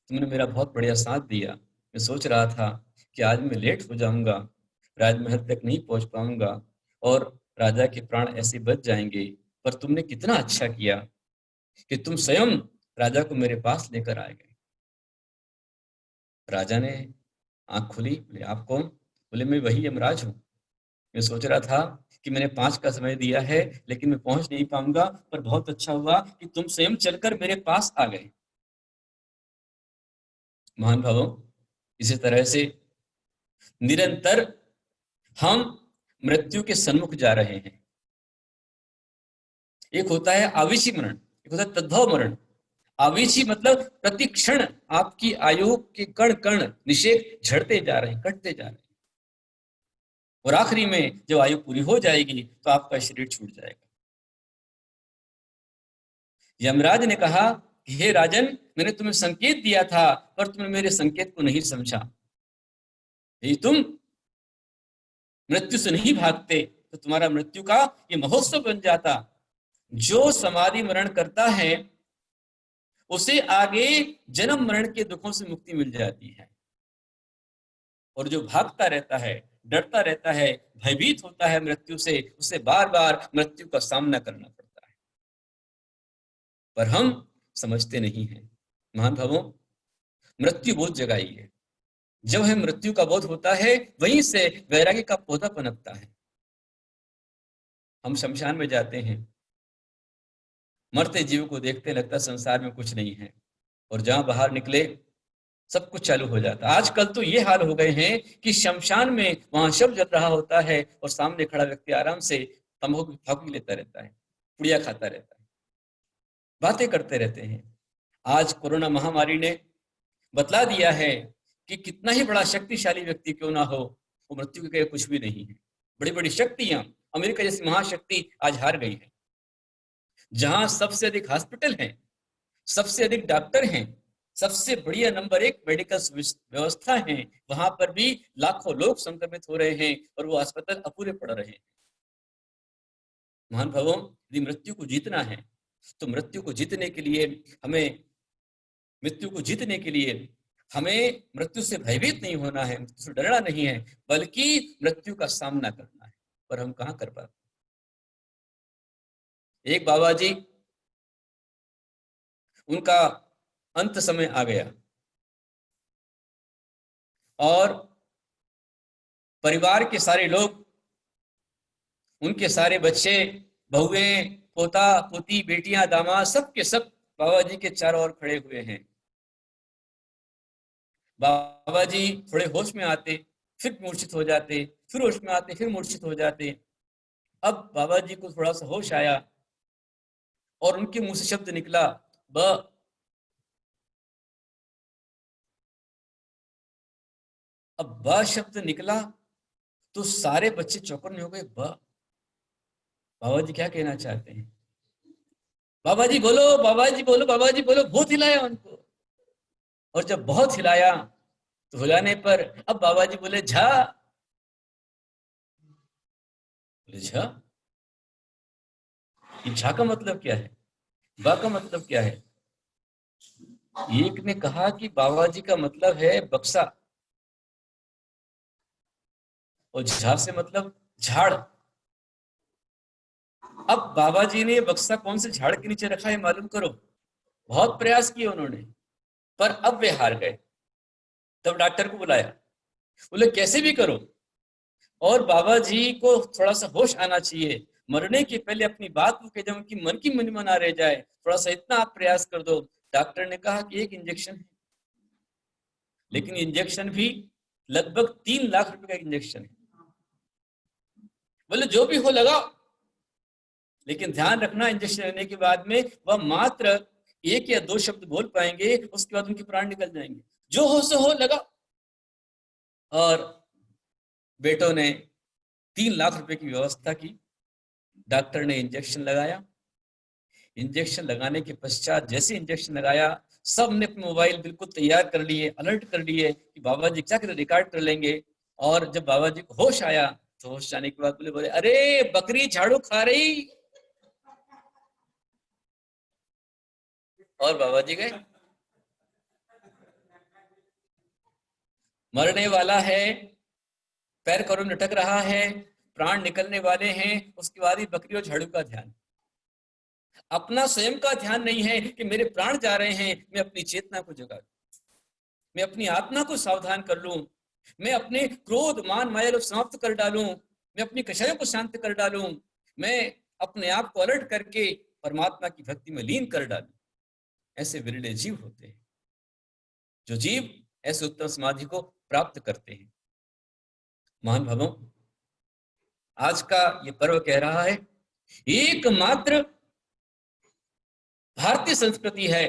तुमने मेरा बहुत बढ़िया साथ दिया। मैं सोच रहा था कि आज मैं लेट हो जाऊंगा, राजमहल तक नहीं पहुंच पाऊंगा, और राजा के प्राण ऐसे बच जाएंगे, पर तुमने कितना अच्छा किया कि तुम स्वयं राजा को मेरे पास लेकर आ गए। राजा ने आंख खुली, बोले आप कौन? बोले मैं वही यमराज हूँ। मैं सोच रहा था कि मैंने 5 का समय दिया है लेकिन मैं पहुंच नहीं पाऊंगा, पर बहुत अच्छा हुआ कि तुम स्वयं चलकर मेरे पास आ गए। महान भावों, इसी तरह से निरंतर हम मृत्यु के सन्मुख जा रहे हैं। एक होता है आवेशी मरण, एक होता है तद्भव मरण। आवेशी मतलब प्रतिक्षण आपकी आयु के कण कण निषेक झड़ते जा रहे हैं, कटते जा रहे हैं, और आखिरी में जब आयु पूरी हो जाएगी तो आपका शरीर छूट जाएगा। यमराज ने कहा कि हे राजन, मैंने तुम्हें संकेत दिया था पर तुमने मेरे संकेत को नहीं समझा। यदि तुम मृत्यु से नहीं भागते तो तुम्हारा मृत्यु का ये महोत्सव बन जाता। जो समाधि मरण करता है उसे आगे जन्म मरण के दुखों से मुक्ति मिल जाती है, और जो भागता रहता है, डरता रहता है, भयभीत होता है मृत्यु से, उसे बार बार मृत्यु का सामना करना पड़ता है। पर हम समझते नहीं हैं। महान भावों, मृत्यु बोध जगाई है। जब हमें मृत्यु का बोध होता है वहीं से वैराग्य का पौधा पनपता है। हम शमशान में जाते हैं, मरते जीव को देखते लगता संसार में कुछ नहीं है, और जहां बाहर निकले सब कुछ चालू हो जाता है। आजकल तो ये हाल हो गए हैं कि शमशान में वहां शव जल रहा होता है और सामने खड़ा व्यक्ति आराम से तंबाकू लेता रहता है, पुड़िया खाता रहता है, बातें करते रहते हैं। आज कोरोना महामारी ने बतला दिया है कि कितना ही बड़ा शक्तिशाली व्यक्ति क्यों ना हो, वो मृत्यु के कुछ भी नहीं है। बड़ी बड़ी शक्तियां, अमेरिका जैसी महाशक्ति आज हार गई है। जहां सबसे अधिक हॉस्पिटल हैं, सबसे अधिक डॉक्टर हैं, सबसे बढ़िया नंबर 1 मेडिकल व्यवस्था है, वहां पर भी लाखों लोग संक्रमित हो रहे हैं और वो अस्पताल अपूरे पड़ रहे हैं। महान भावों, यदि मृत्यु को जीतना है तो मृत्यु को जीतने के लिए हमें मृत्यु से भयभीत नहीं होना है, मृत्यु से डरना नहीं है, बल्कि मृत्यु का सामना करना है। पर हम कहां कर पाते? एक बाबा जी, उनका अंत समय आ गया और परिवार के सारे लोग, उनके सारे बच्चे, बहुएं, पोता पोती, बेटियां, दामाद, सब के सब बाबा जी के चारों ओर खड़े हुए हैं। बाबा जी थोड़े होश में आते, फिर मूर्छित हो जाते, फिर होश में आते, फिर मूर्छित हो जाते। अब बाबा जी को थोड़ा सा होश आया और उनके मुंह से शब्द निकला, ब। अब ब शब्द निकला तो सारे बच्चे चौकन्ने हो गए। बाबा जी क्या कहना चाहते हैं? बाबा जी बोलो, बाबा जी बोलो, बाबा जी बोलो। बहुत हिलाया उनको, और जब बहुत हिलाया तो हिलाने पर अब बाबा जी बोले झा। बोले झा? ये झा का मतलब क्या है, बा का मतलब क्या है? एक ने कहा कि बाबा जी का मतलब है बक्सा, और झा से मतलब झाड़। अब बाबा जी ने बक्सा कौन से झाड़ के नीचे रखा है मालूम करो। बहुत प्रयास किए उन्होंने, पर अब वे हार गए। तब डॉक्टर को बुलाया, बोले कैसे भी करो, और बाबा जी को थोड़ा सा होश आना चाहिए, मरने के पहले अपनी बात को कह जाए, उनकी मन की मन ना रह जाए, थोड़ा सा इतना आप प्रयास कर दो। डॉक्टर ने कहा कि एक इंजेक्शन है, लेकिन इंजेक्शन भी लगभग 3 लाख रुपए का इंजेक्शन है। बोले जो भी हो लगाओ, लेकिन ध्यान रखना इंजेक्शन लेने के बाद में वह मात्र 1 या 2 शब्द बोल पाएंगे, उसके बाद उनके प्राण निकल जाएंगे। जो हो सो हो, लगाओ। और बेटों ने 3 लाख रुपए की व्यवस्था की। डॉक्टर ने इंजेक्शन लगाया। इंजेक्शन लगाने के पश्चात जैसे इंजेक्शन लगाया, सब ने अपने मोबाइल बिल्कुल तैयार कर लिए, अलर्ट कर लिए कि बाबा जी क्या कर रिकॉर्ड कर लेंगे। और जब बाबा जी को होश आया तो होश आने के बाद बोले अरे बकरी झाड़ू खा रही, और बाबा जी गए। मरने वाला है, पैर करों लटक रहा है, प्राण निकलने वाले हैं, उसके बाद ही बकरी और झाड़ू का ध्यान। अपना स्वयं का ध्यान नहीं है कि मेरे प्राण जा रहे हैं, मैं अपनी चेतना को जगा दूं, मैं अपनी आत्मा को सावधान कर लूं, मैं अपने क्रोध मान माया लोभ समाप्त कर डालूं, मैं अपनी कषायों को शांत कर डालूं, मैं अपने आप को अलर्ट करके परमात्मा की भक्ति में लीन कर डालूं। ऐसे विरले जीव होते हैं जो जीव ऐसे उत्तम समाधि को प्राप्त करते हैं। महान भवों, आज का ये पर्व कह रहा है एकमात्र भारतीय संस्कृति है,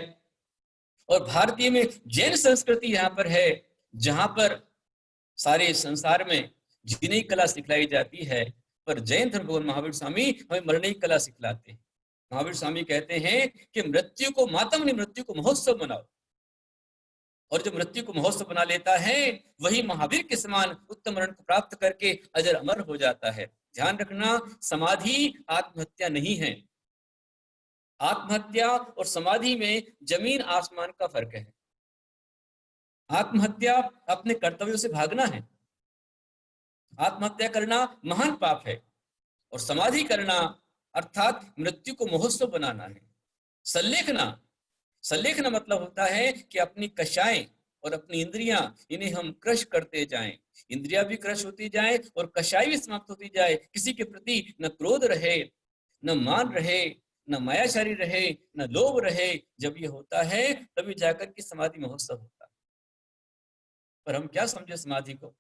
और भारतीय में जैन संस्कृति यहाँ पर है, जहां पर सारे संसार में जीने की कला सिखलाई जाती है, पर जैन धर्म भगवान महावीर स्वामी हमें मरने की कला सिखलाते हैं। महावीर स्वामी कहते हैं कि मृत्यु को मातम नहीं, मृत्यु को महोत्सव बनाओ, और जो मृत्यु को महोत्सव बना लेता है वही महावीर के समान उत्तम मरण को प्राप्त करके अजर अमर हो जाता है। ध्यान रखना, समाधि आत्महत्या नहीं है। आत्महत्या और समाधि में जमीन आसमान का फर्क है। आत्महत्या अपने कर्तव्यों से भागना है, आत्महत्या करना महान पाप है, और समाधि करना अर्थात मृत्यु को महोत्सव बनाना है। संलेखना मतलब होता है कि अपनी कषाएं और अपनी इंद्रियां, इन्हें हम क्रश करते जाएं, इंद्रियां भी क्रश होती जाए और कषाय भी समाप्त होती जाए। किसी के प्रति न क्रोध रहे, न मान रहे, न मायाचारी रहे, न लोभ रहे। जब ये होता है तभी जाकर के समाधि महोत्सव होता है। पर हम क्या समझे समाधि को?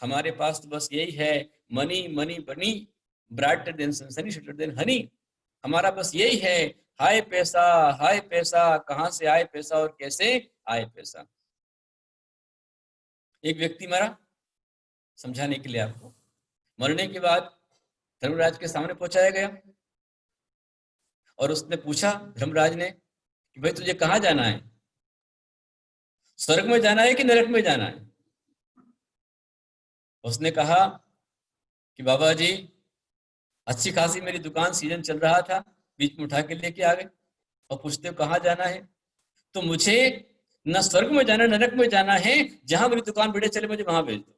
हमारे पास तो बस यही है, मनी मनी बनी, ब्राइटर देन सनसनी, स्वीटर देन हनी। हमारा बस यही है, हाय पैसा, कहां से आए पैसा और कैसे आए पैसा। एक व्यक्ति मरा, समझाने के लिए आपको, मरने के बाद धर्मराज के सामने पहुंचाया गया और उसने पूछा धर्मराज ने कि भाई तुझे कहां जाना है, स्वर्ग में जाना है कि नरक में जाना है? उसने कहा कि बाबा जी, अच्छी खासी मेरी दुकान सीजन चल रहा था, बीच में उठा के लेके आ गए और पूछते हो कहाँ जाना है, तो मुझे न स्वर्ग में जाना नरक में जाना है, जहां मेरी दुकान बेड़े चले मुझे वहां भेज दो।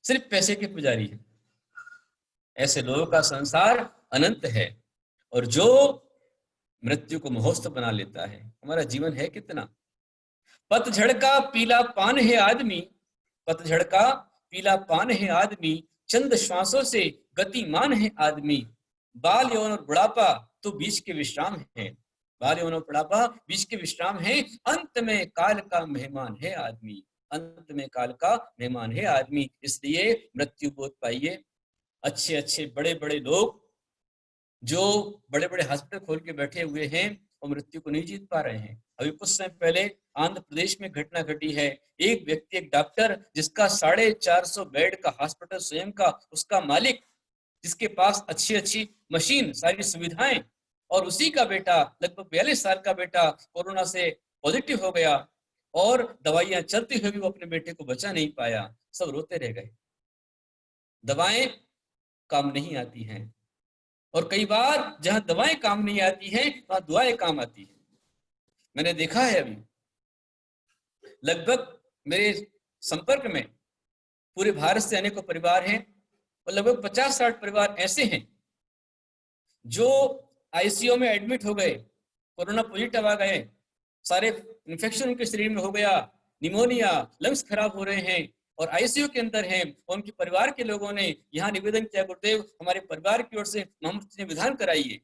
सिर्फ पैसे के पुजारी है। ऐसे लोगों का संसार अनंत है, और जो मृत्यु को महोत्सव बना लेता है। हमारा जीवन है कितना? पतझड़ का पीला पान है आदमी, पतझड़ का पीला पान है आदमी, चंद श्वासों से गतिमान है आदमी। बाल यौवन और बुढ़ापा तो बीच के विश्राम है, बाल यौवन और बुढ़ापा बीच के विश्राम है। अंत में काल का मेहमान है आदमी, अंत में काल का मेहमान है आदमी। इसलिए मृत्यु बोध पाइए। अच्छे अच्छे बड़े बड़े लोग जो बड़े बड़े हॉस्पिटल खोल के बैठे हुए हैं, वो मृत्यु को नहीं जीत पा रहे हैं। अभी कुछ समय पहले आंध्र प्रदेश में घटना घटी है। एक व्यक्ति, एक डॉक्टर, जिसका 450 बेड का हॉस्पिटल स्वयं का, उसका मालिक, जिसके पास अच्छी अच्छी मशीन, सारी सुविधाएं, और उसी का बेटा, लगभग 42 साल का बेटा, कोरोना से पॉजिटिव हो गया, और दवाइयां चलती हुए भी वो अपने बेटे को बचा नहीं पाया। सब रोते रह गए। दवाएं काम नहीं आती हैं, और कई बार जहां दवाएं काम नहीं आती हैं वहां दुआएं काम आती हैं। मैंने देखा है, अभी लगभग मेरे संपर्क में पूरे भारत से अनेकों परिवार हैं, और लगभग 50-60 परिवार ऐसे हैं जो आईसीयू में एडमिट हो गए, कोरोना पॉजिटिव आ गए, सारे इन्फेक्शन उनके शरीर में हो गया, निमोनिया, लंग्स खराब हो रहे हैं, और आईसीयू के अंदर हैं। और उनके परिवार के लोगों ने यहाँ निवेदन किया, गुरुदेव हमारे परिवार की ओर से महामृत्यु विधान कराइए।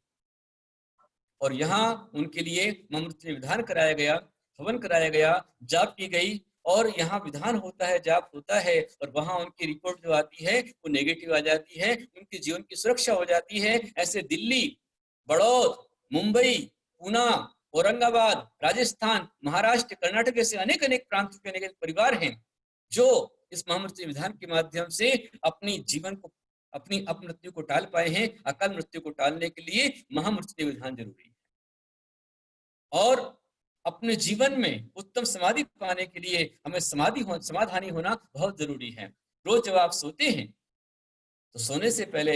और यहाँ उनके लिए महामृत्यु विधान कराया गया, हवन कराया गया, जाप की गई, और यहाँ विधान होता है, जाप होता है, और वहां उनकी रिपोर्ट जो आती है वो नेगेटिव आ जाती है, उनके जीवन की सुरक्षा हो जाती है। ऐसे दिल्ली, बड़ौद, मुंबई, पूना, औरंगाबाद, राजस्थान, महाराष्ट्र, कर्नाटक जैसे अनेक अनेक प्रांतों के अनेक परिवार हैं जो इस महामृत्यु विधान के माध्यम से अपनी जीवन को, अपनी अपमृत्यु को टाल पाए हैं। अकाल मृत्यु को टालने के लिए महामृत्यु विधान जरूरी है, और अपने जीवन में उत्तम समाधि पाने के लिए हमें समाधानी होना बहुत जरूरी है। रोज जब आप सोते हैं तो सोने से पहले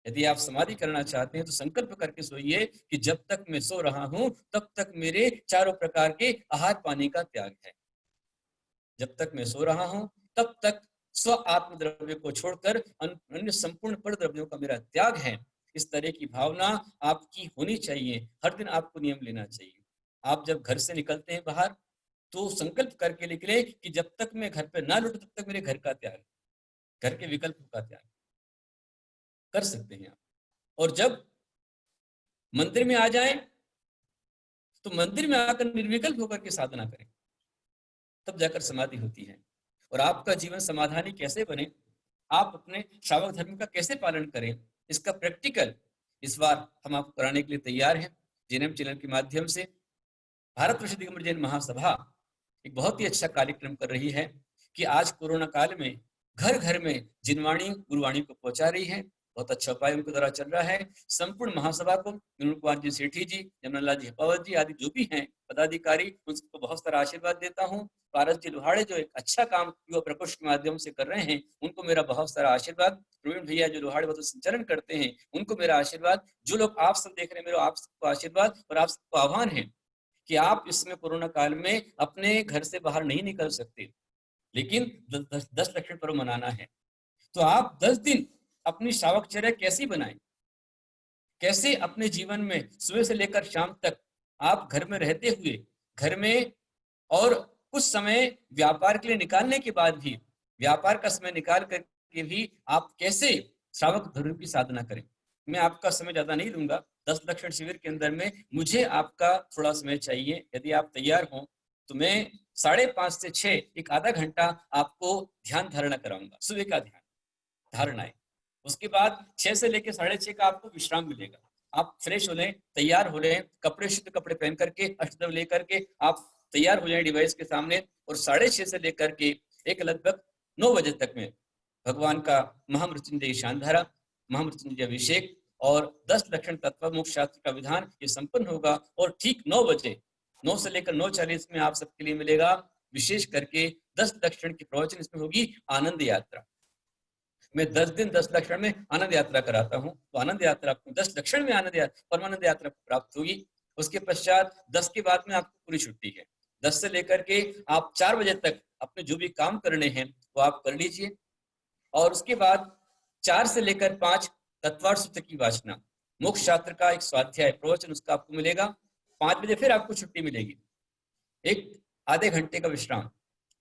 यदि आप समाधि करना चाहते हैं तो संकल्प करके सोइए कि जब तक मैं सो रहा हूं तब तक मेरे चारों प्रकार के आहार पानी का त्याग है। जब तक मैं सो रहा हूं तब तक स्व आत्म द्रव्य को छोड़कर अन्य संपूर्ण पर द्रव्यों का मेरा त्याग है। इस तरह की भावना आपकी होनी चाहिए। हर दिन आपको नियम लेना चाहिए। आप जब घर से निकलते हैं बाहर, तो संकल्प करके निकले कि जब तक मैं घर पे ना लौटूं तब तक मेरे घर का त्याग, घर के विकल्पों का त्याग कर सकते हैं आप। और जब मंदिर में आ जाएं तो मंदिर में आकर निर्विकल्प होकर के साधना करें, तब जाकर समाधि होती है। और आपका जीवन समाधानी कैसे बने, आप अपने श्रावक धर्म का कैसे पालन करें, इसका प्रैक्टिकल इस बार हम आपको कराने के लिए तैयार हैं। जैनम चैनल के माध्यम से भारत विश्व दिगंबर जैन महासभा एक बहुत ही अच्छा कार्यक्रम कर रही है कि आज कोरोना काल में घर घर में जिनवाणी गुरुवाणी को पहुंचा रही है। बहुत अच्छा उपाय उनके द्वारा चल रहा है। संपूर्ण महासभा को विनोद कुमार जी सेठी जी, जमनालाल जी हेपावत जी आदि जो भी हैं पदाधिकारी, उन सबको बहुत सारा आशीर्वाद देता हूँ। पारस जी लोहाड़े जो एक अच्छा काम युवा प्रकोष्ठ के माध्यम से कर रहे हैं, उनको मेरा बहुत सारा आशीर्वाद। प्रवीण भैया जो लोहाड़े बहुत संचालन करते हैं, उनको मेरा आशीर्वाद। जो लोग आप सब देख रहे हैं, मेरा आप सबको आशीर्वाद और आप सबको आह्वान है कि आप इसमें कोरोना काल में अपने घर से बाहर नहीं निकल सकते, लेकिन 10 लक्षण पर्व मनाना है। तो आप 10 दिन अपनी श्रावकचर्या कैसी बनाएं, कैसे अपने जीवन में सुबह से लेकर शाम तक आप घर में रहते हुए, घर में और कुछ समय व्यापार के लिए निकालने के बाद भी, व्यापार का समय निकाल करके भी आप कैसे श्रावक धर्म की साधना करें। मैं आपका समय ज्यादा नहीं लूंगा। 10 लक्षण शिविर के अंदर में मुझे आपका थोड़ा समय चाहिए। यदि आप तैयार हों तो मैं 5:30 से 6 एक आधा घंटा आपको ध्यान धारणा कराऊंगा। सुबह का ध्यान धारणा है। उसके बाद 6 से लेकर 6:30 का आपको विश्राम मिलेगा। आप फ्रेश हो लें, तैयार हो लें, कपड़े शुद्ध कपड़े पहन करके, अष्टदव लेकर के आप तैयार हो जाए डिवाइस के सामने। और 6:30 से लेकर के एक लगभग 9 बजे तक में भगवान का महामृत्युंजय शांधारा, महामृत्युंजय अभिषेक और 10 लक्षण तत्व मोक्ष शास्त्र का विधान ये संपन्न होगा। और ठीक 9 बजे, 9 से लेकर 9:40 में आप सबके लिए मिलेगा विशेष करके 10 लक्षण की प्रवचन। इसमें होगी आनंद यात्रा। मैं 10 दिन 10 लक्षण में आनंद यात्रा कराता हूँ। तो आनंद यात्रा 10 लक्षण में आनंद यात्रा, परमानंद यात्रा प्राप्त होगी। उसके पश्चात 10 के बाद में आपको पूरी छुट्टी है। 10 से लेकर के आप 4 बजे तक अपने जो भी काम करने हैं वो आप कर लीजिए। और उसके बाद 4 से लेकर 5 तत्वार्थ सूत्र की वाचना, मोक्ष शास्त्र का एक स्वाध्याय प्रवचन उसका आपको मिलेगा। 5 बजे फिर आपको छुट्टी मिलेगी, एक आधे घंटे का विश्राम।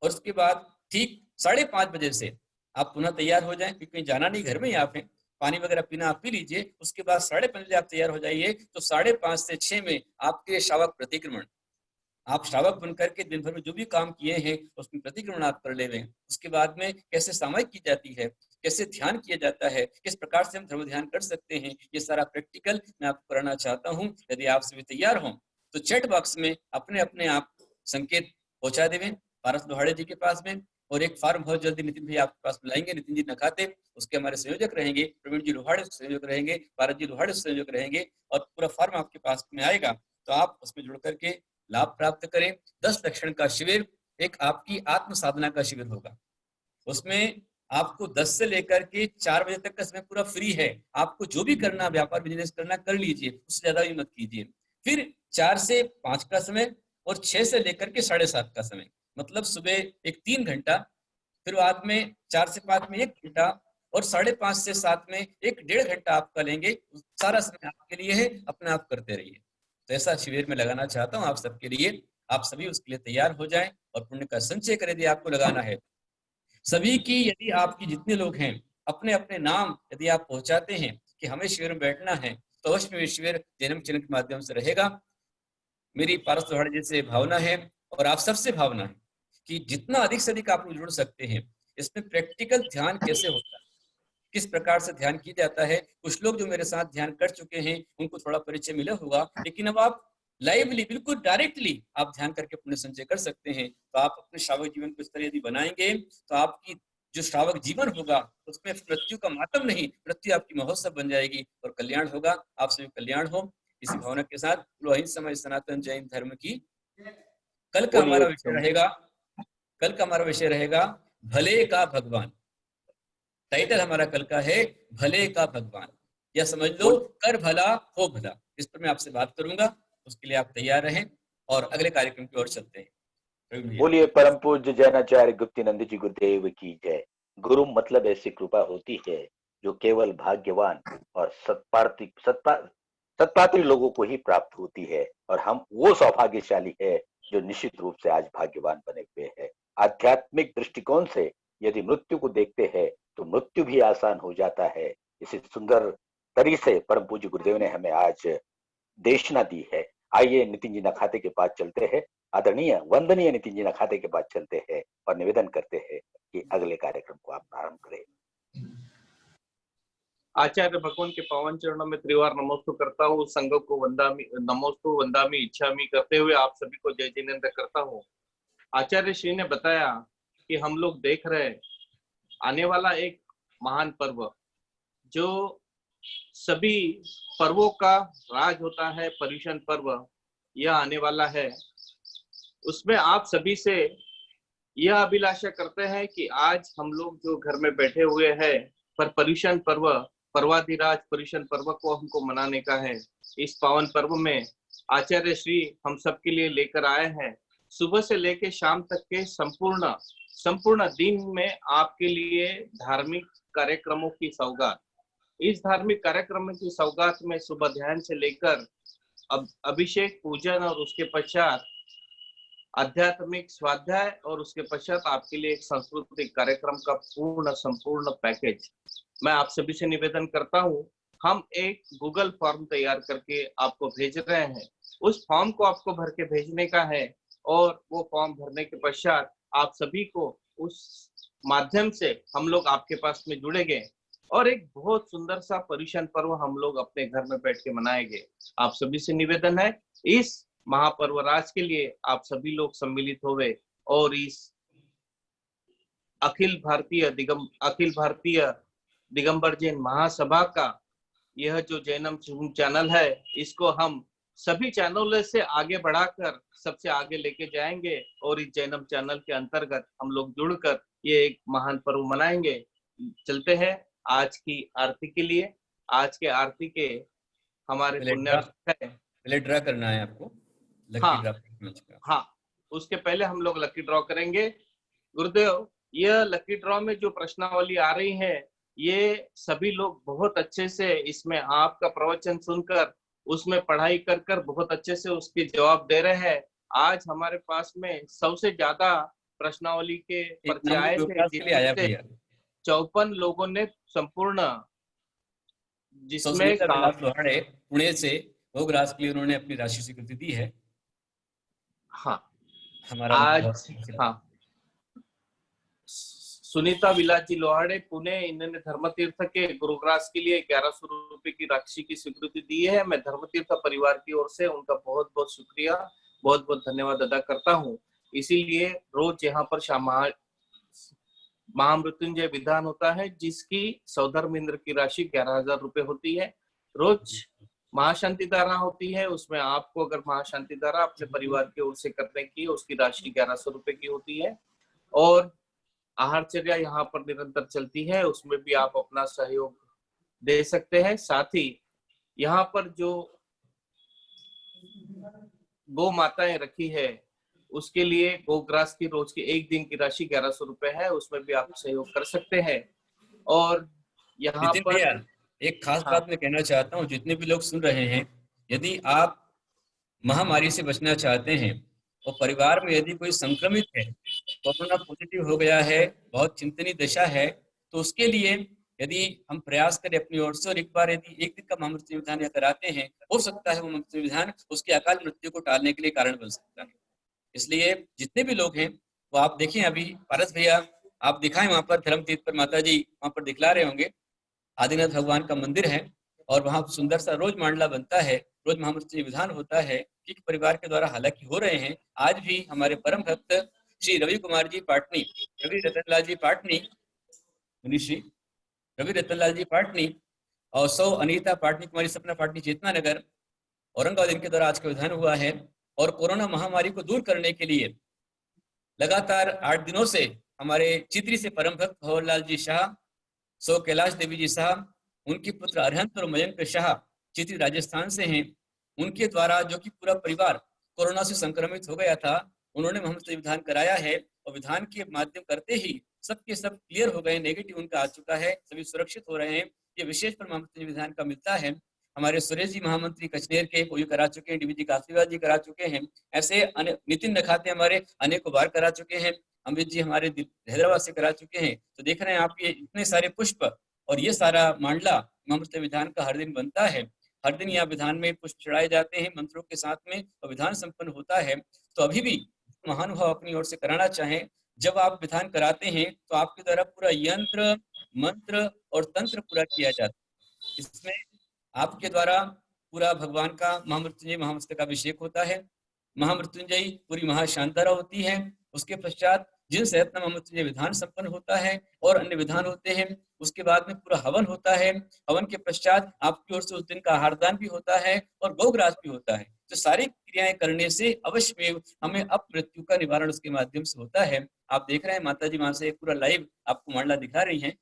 और उसके बाद ठीक 5:30 बजे से आप पुनः तैयार हो जाएं, क्योंकि जाना नहीं, घर में ही आप हैं। पानी वगैरह पीना आप पी लीजिए। उसके बाद 5:30 बजे आप तैयार हो जाइए। तो 5:30 से 6 में आपके श्रावक प्रतिक्रमण, आप श्रावक बनकर के दिन भर में जो भी काम किए हैं उसमें प्रतिक्रमण आप कर ले। उसके बाद में कैसे सामायिक की जाती है, कैसे ध्यान किया जाता है, किस प्रकार से हम धर्म ध्यान कर सकते हैं, ये सारा प्रैक्टिकल मैं आपको कराना चाहता हूँ। यदि आप सभी तैयार हों तो चैट बॉक्स में अपने अपने आप संकेत पहुंचा देवें पारस लोहाड़े जी के पास में। और एक फॉर्म बहुत जल्दी नितिन भाई आपके पास बुलाएंगे। नितिन जी नखाते उसके हमारे संयोजक रहेंगे, प्रवीण जी लोहाड़े संयोजक रहेंगे, पारस जी लोहाड़े संयोजक रहेंगे। और पूरा फॉर्म आपके पास में आएगा, तो आप उसमें जुड़ करके लाभ प्राप्त करें। 10 लक्षण का शिविर एक आपकी आत्म साधना का शिविर होगा। उसमें आपको 10 से लेकर के 4 बजे तक का समय पूरा फ्री है। आपको जो भी करना, व्यापार बिजनेस करना कर लीजिए, उससे ज्यादा भी मत कीजिए। फिर 4 से 5 का समय और 6 से लेकर के 7:30 का समय, मतलब सुबह एक 3 घंटा, फिर बाद में 4 से 5 में 1 घंटा और 5:30 से 7 में 1-1.5 घंटा आपका लेंगे। सारा समय आपके लिए है, अपने आप करते रहिए। तो ऐसा शिविर में लगाना चाहता हूँ आप सबके लिए। आप सभी उसके लिए तैयार हो जाएं और पुण्य का संचय करें। यदि आपको लगाना है सभी की, यदि आपकी जितने लोग हैं अपने अपने नाम यदि आप पहुंचाते हैं कि हमें शिविर में बैठना है, तो अवश्य में शिविर जन्म चैनल के माध्यम से रहेगा। मेरी पारस लोहाड़े जी से भावना है और आप सबसे भावना है कि जितना अधिक से अधिक आप लोग जुड़ सकते हैं। इसमें प्रैक्टिकल ध्यान कैसे होता है, किस प्रकार से ध्यान किया जाता है। कुछ लोग जो मेरे साथ ध्यान कर चुके हैं उनको थोड़ा परिचय मिला होगा, लेकिन अब आप लाइवली, बिल्कुल डायरेक्टली आप ध्यान करके पुण्य संचय कर सकते हैं। तो आप अपने श्रावक जीवन को इस तरह यदि बनाएंगे तो आपकी जो श्रावक जीवन होगा उसमें मृत्यु का मातम नहीं, मृत्यु आपकी महोत्सव बन जाएगी और कल्याण होगा। आप सभी कल्याण हो। इसी भावना के साथ समय सनातन जैन धर्म की कल का हमारा विषय रहेगा भले का भगवान। टाइटल हमारा कल का है भले का भगवान, या समझ लो कर भला हो भला। इस पर मैं आपसे बात करूंगा, उसके लिए आप तैयार रहें और अगले कार्यक्रम की ओर चलते हैं। बोलिए परम पूज्य जैनाचार्य गुप्तीनंद जी गुरुदेव की जय। गुरु मतलब ऐसी कृपा होती है जो केवल भाग्यवान और सत्पात्री लोगों को ही प्राप्त होती है, और हम वो सौभाग्यशाली है जो निश्चित रूप से आज भाग्यवान बने हुए हैं। आध्यात्मिक दृष्टिकोण से यदि मृत्यु को देखते हैं तो मृत्यु भी आसान हो जाता है। इसी सुंदर तरीके से परम पूज्य गुरुदेव ने हमें आज देशना दी है। आइए नितिन जी नखाते के पास चलते हैं, आदरणीय वंदनीय नितिन जी नखाते के पास चलते हैं और निवेदन करते हैं कि अगले कार्यक्रम को आप प्रारंभ करें। आचार्य भगवान के पावन चरणों में त्रिवार नमोस्तु करता हूँ। संघ को वंदामी नमोस्तु वंदामी इच्छामी करते हुए आप सभी को जय जिनेन्द्र करता हूँ। आचार्य श्री ने बताया कि हम लोग देख रहे आने वाला एक महान पर्व जो सभी पर्वों का राज होता है, पर्युषण पर्व यह आने वाला है। उसमें आप सभी से यह अभिलाषा करते हैं कि आज हम लोग जो घर में बैठे हुए हैं पर पर्युषण पर्व, पर्वाधिराज पर्युषण पर्व को हमको मनाने का है। इस पावन पर्व में आचार्य श्री हम सबके लिए लेकर आए हैं सुबह से लेकर शाम तक के संपूर्ण दिन में आपके लिए धार्मिक कार्यक्रमों की सौगात। इस धार्मिक कार्यक्रम की सौगात में सुबह ध्यान से लेकर अभिषेक पूजन और उसके पश्चात आध्यात्मिक स्वाध्याय और उसके पश्चात आपके लिए एक सांस्कृतिक कार्यक्रम का संपूर्ण पैकेज मैं आप सभी से निवेदन करता हूं। हम एक गूगल फॉर्म तैयार करके आपको भेज रहे हैं। उस फॉर्म को आपको भर के भेजने का है और वो फॉर्म भरने के पश्चात आप सभी को उस माध्यम से हम लोग आपके पास में जुड़ेंगे और एक बहुत सुंदर सा पर्युषण पर्व हम लोग अपने घर में बैठ के मनाएंगे। आप सभी से निवेदन है इस महापर्व राज के लिए आप सभी लोग सम्मिलित होवे और इस अखिल भारतीय दिगंबर जैन महासभा का यह जो जैनम चैनल है इसको हम सभी चैनलों से आगे बढ़ाकर सबसे आगे लेके जाएंगे और इस जैनम चैनल के अंतर्गत हम लोग जुड़कर ये एक महान पर्व मनाएंगे। चलते हैं आज की आरती के लिए। आज के आरती के हमारे पहले ड्रा करना है आपको। हाँ, उसके पहले हम लोग लकी ड्रॉ करेंगे। गुरुदेव, यह लकी ड्रॉ में जो प्रश्नावली आ रही है ये सभी लोग बहुत अच्छे से इसमें आपका प्रवचन सुनकर उसमें पढ़ाई कर कर बहुत अच्छे से उसके जवाब दे रहे हैं। आज हमारे पास में सबसे ज्यादा प्रश्नावली के पर्चे आए थे 54 लोगों ने संपूर्ण, जिसमें पुणे से भोगराज के लिए उन्होंने अपनी राशि स्वीकृति दी है। हाँ, हमारा आज हाँ, सुनीता विलास जी लोहाड़े पुणे, इन्होंने धर्मतीर्थ के गुरुग्रास के लिए 1100 रुपए की राशि की स्वीकृति दी है। मैं धर्मतीर्थ परिवार की ओर से उनका बहुत बहुत शुक्रिया, बहुत बहुत धन्यवाद अदा करता हूँ। इसीलिए रोज यहाँ पर महामृत्युंजय विधान होता है जिसकी सौधर्म इंद्र की राशि 11,000 रुपए होती है। रोज महाशांति धारा होती है, उसमें आपको अगर महाशांति धारा अपने परिवार की ओर से करने की उसकी राशि 1100 रुपए की होती है। और आहारचर्या यहाँ पर निरंतर चलती है, उसमें भी आप अपना सहयोग दे सकते हैं। साथ ही यहाँ पर जो गौ माताएं रखी है उसके लिए गोग्रास की रोज की एक दिन की राशि 1100 रुपए है, उसमें भी आप सहयोग कर सकते हैं। और यहाँ पर एक खास बात मैं कहना चाहता हूँ, जितने भी लोग सुन रहे हैं, यदि आप महामारी से बचना चाहते हैं और परिवार में यदि कोई संक्रमित है, कोरोना पॉजिटिव हो गया है, बहुत चिंतनीय दशा है, तो उसके लिए यदि हम प्रयास करें अपनी ओर से और एक बार यदि एक दिन का महामृत्यु विधान कराते हैं, हो सकता है वो मृत्यु विधान उसके अकाल मृत्यु को टालने के लिए कारण बन सकता है। इसलिए जितने भी लोग हैं वो आप देखें, अभी पारस भैया आप दिखाएं वहां पर धर्मतीर्थ पर माता जी वहां पर दिखला रहे होंगे, आदिनाथ भगवान का मंदिर है और वहां सुंदर सा रोज मांडला बनता है, रोज महामृत्यु विधान होता है कि परिवार के द्वारा हालांकि हो रहे हैं। आज भी हमारे परम भक्त श्री रवि कुमार जी पाटनी, रवि रतनलाल जी पाटनी, श्री रवि रतनलाल जी पाटनी और सौ अनीता पाटनी कुमारी सपना पाटनी चेतना नगर औरंगाबाद, इनके द्वारा आज का विधान हुआ है। और कोरोना महामारी को दूर करने के लिए लगातार 8 दिनों से हमारे चित्री से परम भक्त भंवरलाल जी शाह, सौ कैलाश देवी जी साहब, उनके पुत्र अरहंत और मयंक शाह चित्री राजस्थान से हैं, उनके द्वारा जो कि पूरा परिवार कोरोना से संक्रमित हो गया था, उन्होंने महामृत्यु विधान कराया है और विधान के माध्यम करते ही सबके सब क्लियर हो गए, नेगेटिव उनका आ चुका है, सभी सुरक्षित हो रहे हैं। ये विशेष महामृत्युंजय विधान का मिलता है। हमारे सुरेश जी महामंत्री कचनेर के वो करा चुके हैं, डीवीजी काशीवाद जी करा चुके हैं, ऐसे नितिन नखाते हमारे अनेकों बार करा चुके हैं, अमित जी हमारे हैदराबाद से करा चुके हैं। तो देख रहे हैं आप, ये इतने सारे पुष्प और ये सारा मांडला महामृत्युंजय विधान का हर दिन बनता है। हर दिन यहाँ विधान में पुष्प चढ़ाए जाते हैं मंत्रों के साथ में, और विधान संपन्न होता है। तो अभी भी महानुभाव अपनी ओर से कराना चाहें, जब आप विधान कराते हैं तो आपके द्वारा पूरा यंत्र मंत्र और तंत्र पूरा किया जाता है। इसमें आपके द्वारा पूरा भगवान का महामृत्युंजय महामस्तक का अभिषेक होता है, महामृत्युंजयी पूरी महाशांतारा होती है। उसके पश्चात जिन सहतना महामृत्युंजय विधान संपन्न होता है और अन्य विधान होते हैं, उसके बाद में पूरा हवन होता है। हवन के पश्चात आपकी ओर से उस दिन का आहारदान भी होता है और गोग्रास भी होता है। तो सारी क्रियाएं करने से अवश्य में हमें अपमृत्यु का निवारण उसके माध्यम से होता है। आप देख रहे हैं माता जी वहां से पूरा लाइव आपको मांडला दिखा रही हैं।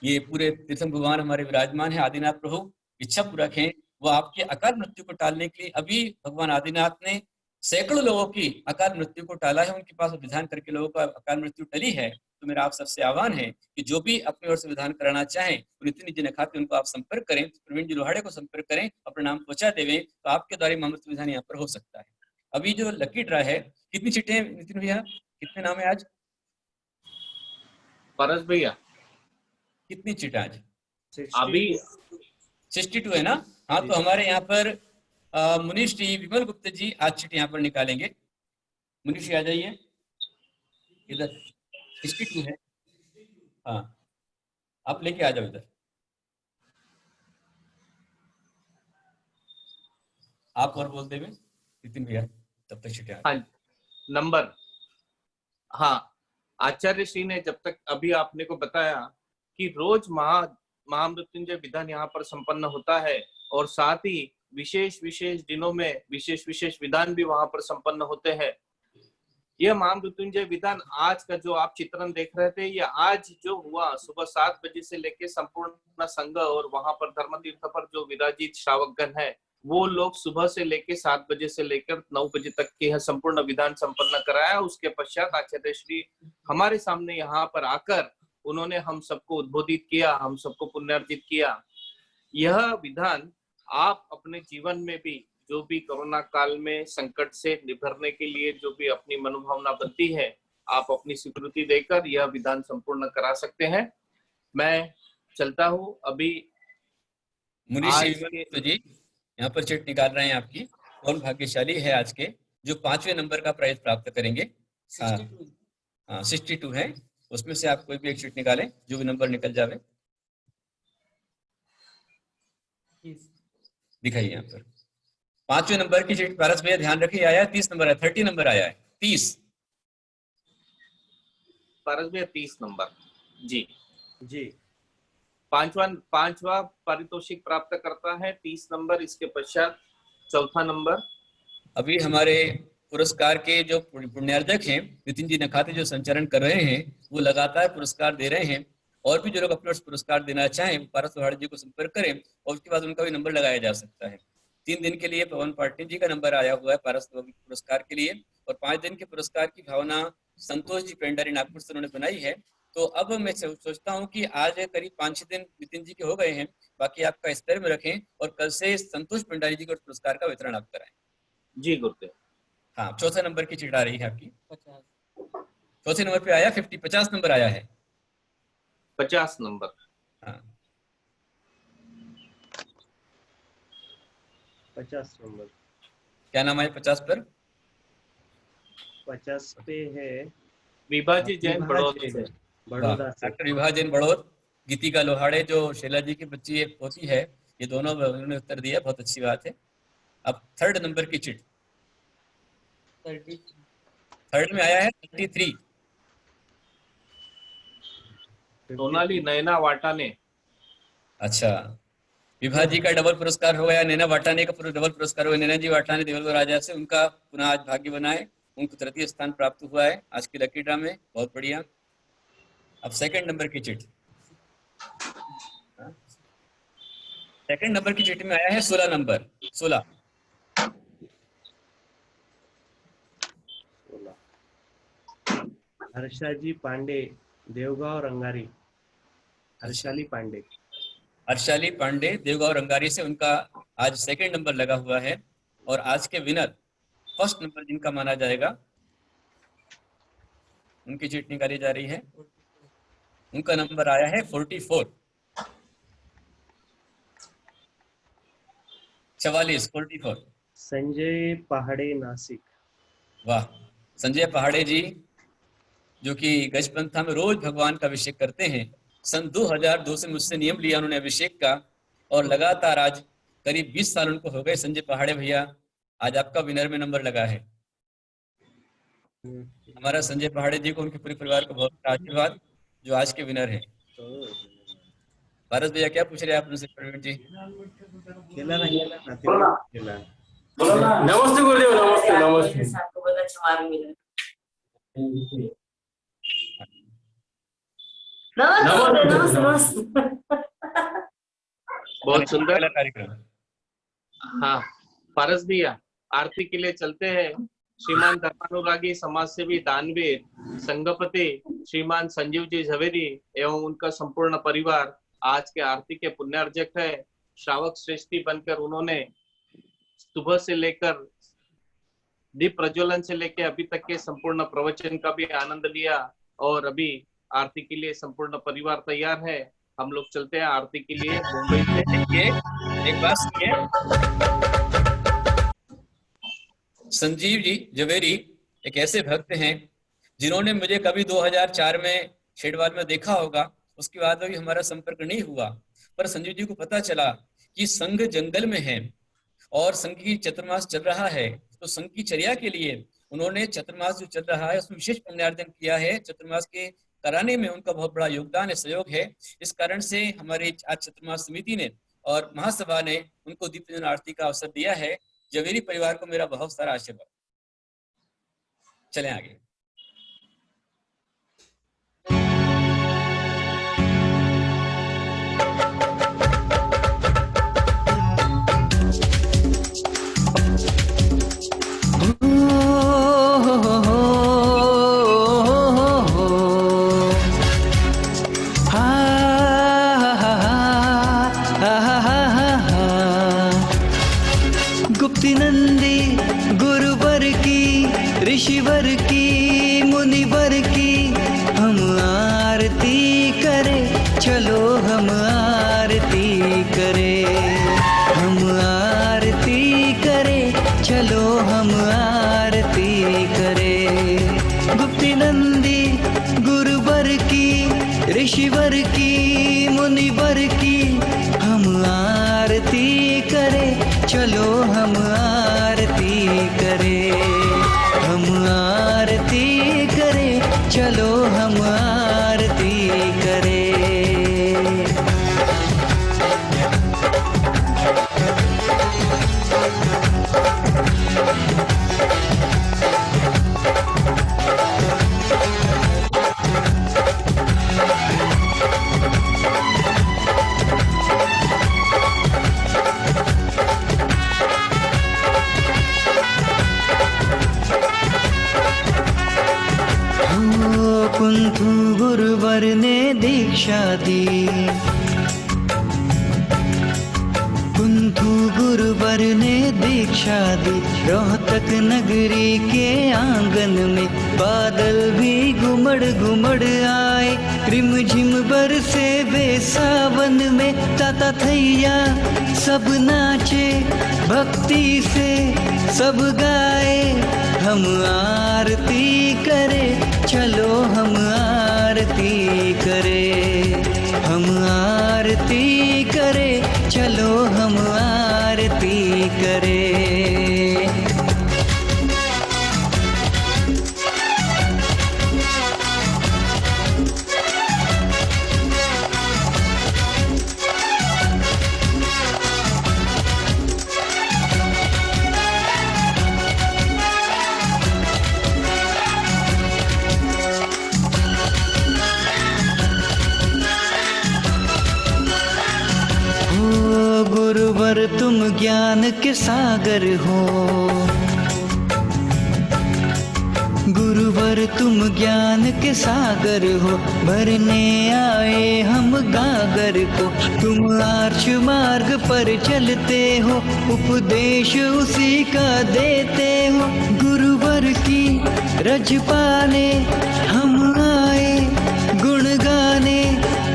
ये पूरे तीर्थम भगवान हमारे विराजमान है, आदिनाथ प्रभु इच्छा पूरक हैं। वो आपके अकाल मृत्यु को टालने के लिए अभी भगवान आदिनाथ ने सैकड़ों लोगों की अकाल मृत्यु को टाला है, उनके पास विधान करके लोगों का अकाल मृत्यु टली है। तो मेरा आप सबसे आह्वान है कि जो भी अपनी ओर से विधान कराना चाहें, नितिन जी नखाते उनको आप संपर्क करें, प्रवीण जी लोहाड़े को संपर्क करें, अपना नाम पहुंचा देवें, तो आपके द्वारा महामृत्यु विधान यहाँ पर हो सकता है। अभी जो लकी ड्रा है, कितनी चिट्ठे हैं नितिन भैया, कितने नाम है आज? परस भैया कितनी चिट आज? अभी 62 है ना? हाँ, तो हमारे यहाँ पर मुनीष जी, विमल गुप्ता जी आज चिट यहाँ पर निकालेंगे। मुनीष जी आ जाइए इधर, 62 है। हाँ, आप लेके आ जाओ इधर। आप और बोल देवे नितिन भैया, तब तक चिट्ठे। हाँ नंबर, हाँ आचार्य श्री ने जब तक अभी आपने को बताया कि रोज महामृत्युंजय विधान यहाँ पर संपन्न होता है, और साथ ही विशेष विशेष दिनों में विशेष विशेष विधान भी वहां पर संपन्न होते हैं। यह महामृत्युंजय विधान आज का जो आप चित्रण देख रहे थे, ये आज जो हुआ सुबह 7 बजे से लेके संपूर्ण संघ और वहां पर धर्म तीर्थ पर जो विराजित श्रावकगण है, वो लोग सुबह से लेके 7 बजे से लेकर 9 बजे तक के यह संपूर्ण विधान संपन्न कराया। उसके पश्चात आचार्य श्री हमारे सामने यहाँ पर आकर उन्होंने हम सबको उद्बोधित किया, हम सबको पुण्यार्जित किया। यह विधान आप अपने जीवन में भी जो भी कोरोना काल में संकट से निभरने के लिए जो भी अपनी मनोभावना बनती है, आप अपनी स्वीकृति देकर यह विधान संपूर्ण करा सकते हैं। मैं चलता हूँ अभी। मुनीष जी यहाँ पर चिट निकाल रहे हैं आपकी। कौन भाग्यशाली है आज के जो 5वें नंबर का प्राइज प्राप्त करेंगे? 62 है, उसमें से आप कोई भी एक चिट निकालें, जो भी नंबर निकल जावे। दिखाइए यहाँ पर 5वें नंबर की चिट। पारस भैया ध्यान रखिए, आया 30 नंबर है, 30 नंबर आया है, 30। पारस भैया 30 नंबर जी जी। पांचवा पारितोषिक प्राप्त करता है 30 नंबर। इसके पश्चात चौथा नंबर। अभी हमारे पुरस्कार के जो पुण्यार्जक हैं नितिन जी नखाते जो संचालन कर रहे हैं, वो लगातार पुरस्कार दे रहे हैं। और भी जो लोग अपने पुरस्कार देना चाहें, पारस लोहाड़े जी को संपर्क करें और उसके बाद उनका भी नंबर लगाया जा सकता है। 3 दिन के लिए पवन पाटिल जी का नंबर आया हुआ है पारस पुरस्कार के लिए, और 5 दिन के पुरस्कार की भावना संतोष जी पेंडारी नागपुर से उन्होंने बनाई है। तो अब मैं सोचता हूँ कि आज करीब 5-6 दिन नितिन जी के हो गए हैं, बाकी आपका स्तर में रखें और कल से संतोष पेंडारी जी को पुरस्कार का वितरण आप कराएं। जी गुरुदेव। हाँ, चौथे नंबर की चिट आ रही है आपकी। चौथे नंबर पे आया 50 नंबर आया है। 50 नंबर। हाँ 50 नंबर। क्या नाम है 50 पर? 50 पे है विभाजी जैन बड़ौद से। डॉक्टर विभा जैन बड़ौद, गीतिका लोहाड़े जो शैला जी की बच्ची होती है, ये दोनों उन्होंने उत्तर दिया, बहुत अच्छी बात है। अब 3rd नंबर की चिट 3rd में आया है 33। सोनाली नैना वाटाने। अच्छा, विभाजी का डबल पुरस्कार हो गया, नैना वाटाने का डबल पुरस्कार हुआ। नैना जी वाटाने देवल राजा से, उनका पुनः आज भाग्य बनाए, उनको 3य स्थान प्राप्त हुआ है आज की लकी ड्रा में, बहुत बढ़िया। अब 2nd नंबर की चिट, 2nd नंबर की चिट में आया है 16 नंबर। 16 हाँ हर्षाजी पांडे, देवगांव रंगारी। हर्षाली पांडे। हर्षाली पांडे, देवगांव रंगारी से उनका आज सेकंड नंबर लगा हुआ है। और आज के विनर फर्स्ट नंबर जिनका माना जाएगा, उनकी चिट निकाली जा रही है। उनका नंबर आया है 44, 44। संजय पहाड़े, नासिक। वाह, संजय पहाड़े जी जो कि गजपंथा में रोज भगवान का अभिषेक करते हैं। सन 2002 से मुझसे नियम लिया उन्होंने अभिषेक का, और लगातार आज करीब 20 साल उनको हो गए। संजय पहाड़े भैया, आज आपका विनर में नंबर लगा है। हमारा संजय पहाड़े जी को, उनके पूरे परिवार को बहुत आशीर्वाद, जो आज के विनर हैं। भारत भैया क्या पूछ रहे हैं आप मुझसे? प्रवीण जी केला नहीं केला। नमस्ते गुरुदेव, नमस्ते नमस्ते। बहुत सुंदर कार्यक्रम। हाँ, पारस भैया, आरती के लिए चलते हैं। श्रीमान धर्मानुरागी, समाज सेवी, दानवीर, संघपति श्रीमान संजीव जी झवेरी एवं उनका संपूर्ण परिवार आज के आरती के पुण्यार्जक है। श्रावक श्रेष्ठी बनकर उन्होंने सुबह से लेकर दीप प्रज्वलन से लेकर अभी तक के संपूर्ण प्रवचन का भी आनंद लिया, और अभी आरती के लिए संपूर्ण परिवार तैयार है। हम लोग चलते हैं आरती के लिए मुंबई से। एक बात सुनिए, संजीव जी झवेरी एक ऐसे भक्त हैं जिन्होंने मुझे कभी 2004 में शेडवाल में देखा होगा, उसके बाद अभी हमारा संपर्क नहीं हुआ। पर संजीव जी को पता चला कि संघ जंगल में है और संघ की चतुर्मास चल रहा है, तो संघ की चर्या के लिए उन्होंने चतुर्मास जो चल रहा है उसमें विशेष पुण्यार्जन किया है। चतुर्मास के कराने में उनका बहुत बड़ा योगदान है, सहयोग है। इस कारण से हमारी आज चतुर्मास समिति ने और महासभा ने उनको दीप प्रज्वलन आरती का अवसर दिया है। झवेरी परिवार को मेरा बहुत सारा आशीर्वाद। चलें आगे। गुप्तिनंदी गुरुवर की, ऋषिवर की, मुनिवर की हम आरती करें, चलो हम आरती करें, हम आरती करें, चलो हम आरती करें। गुप्तिनंदी गुरुवर की, ऋषिवर की, मुनिवर की हम आरती करें, चलो हम आरती करें, हम आरती करें, चलो हम आरती करें। कुंथु गुरुवर ने दीक्षा दी, कुंथु गुरुवर ने दीक्षा दी। रोहतक नगरी के आंगन में बादल भी घुमड़ घुमड़ आए, रिमझिम बरसे वे सावन में। ताता थैया सब नाचे, भक्ति से सब गाए, हम आरती करें, चलो हम आरती करें, हम आरती करें, चलो हम आरती करें। गुरुवर तुम ज्ञान के सागर हो, गुरुवर गुरुवर तुम ज्ञान के सागर हो, भरने आए हम गागर को। तुम आर्ष मार्ग पर चलते हो, उपदेश उसी का देते हो। गुरुवर की रज पाने हम आए, गुण गाने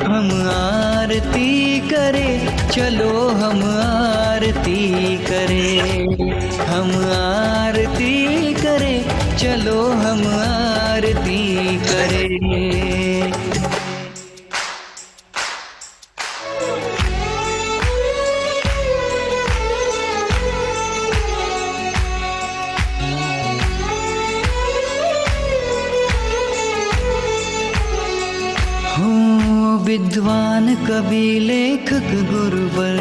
हम आरती करें। चलो हम आरती करें, हम आरती करें। चलो हम आरती करें। विद्वान कवि लेखक गुरुवर,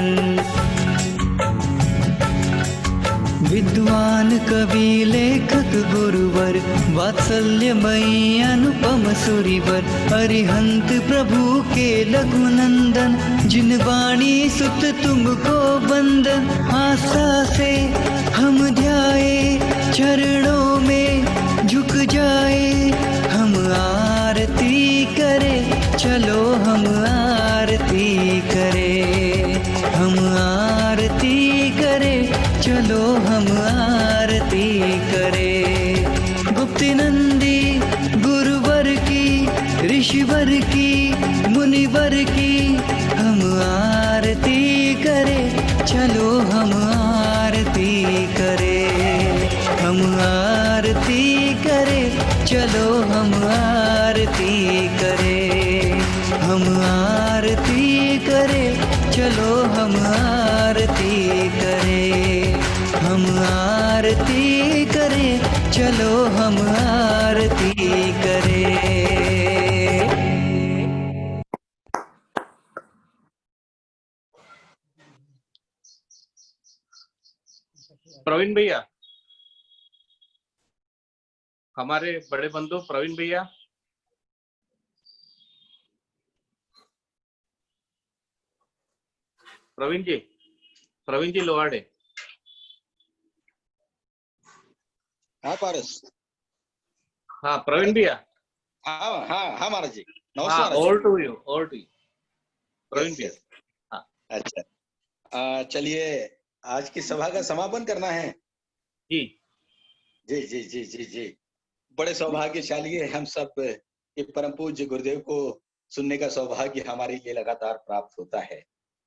विद्वान कवि लेखक गुरुवर, वात्सल्यमयी अनुपम सुरिवर। अरिहंत प्रभु के लघुनंदन, जिन वाणी सुत तुमको बंदन। आशा से हम ध्याए, चरणों में झुक जाए। हम आरती करें, चलो हम आरती करें। हम आरती करें, चलो हम आरती करें। गुप्त नंदी गुरुवर की, ऋषिवर की, मुनिवर की हम आरती करें। चलो हम आरती करें, हम आरती करें। चलो हम आरती करें, हम आरती करें। चलो हम आरती करें, हम आरती करें। चलो हम आरती करें। प्रवीण भैया, हमारे बड़े बंधु प्रवीण भैया। प्रवीण जी लोहाड़े। हाँ पारस। हाँ प्रवीण भैया। हाँ हाँ हाँ महाराज जी, हाँ, नमस्कार। ओवर टू यू प्रवीण भैया। हाँ अच्छा, चलिए आज की सभा का समापन करना है। जी जी जी जी जी जी, बड़े सौभाग्यशाली है हम सब कि परम पूज्य गुरुदेव को सुनने का सौभाग्य हमारे लिए लगातार प्राप्त होता है।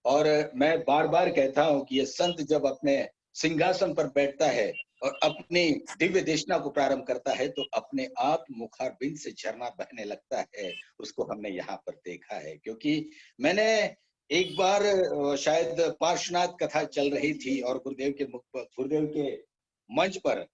और मैं बार बार कहता हूँ कि ये संत जब अपने सिंहासन पर बैठता है और अपनी दिव्य देशना को प्रारंभ करता है तो अपने आप मुखारबिंद से झरना बहने लगता है। उसको हमने यहाँ पर देखा है, क्योंकि मैंने एक बार शायद पार्श्वनाथ कथा चल रही थी और गुरुदेव के मंच पर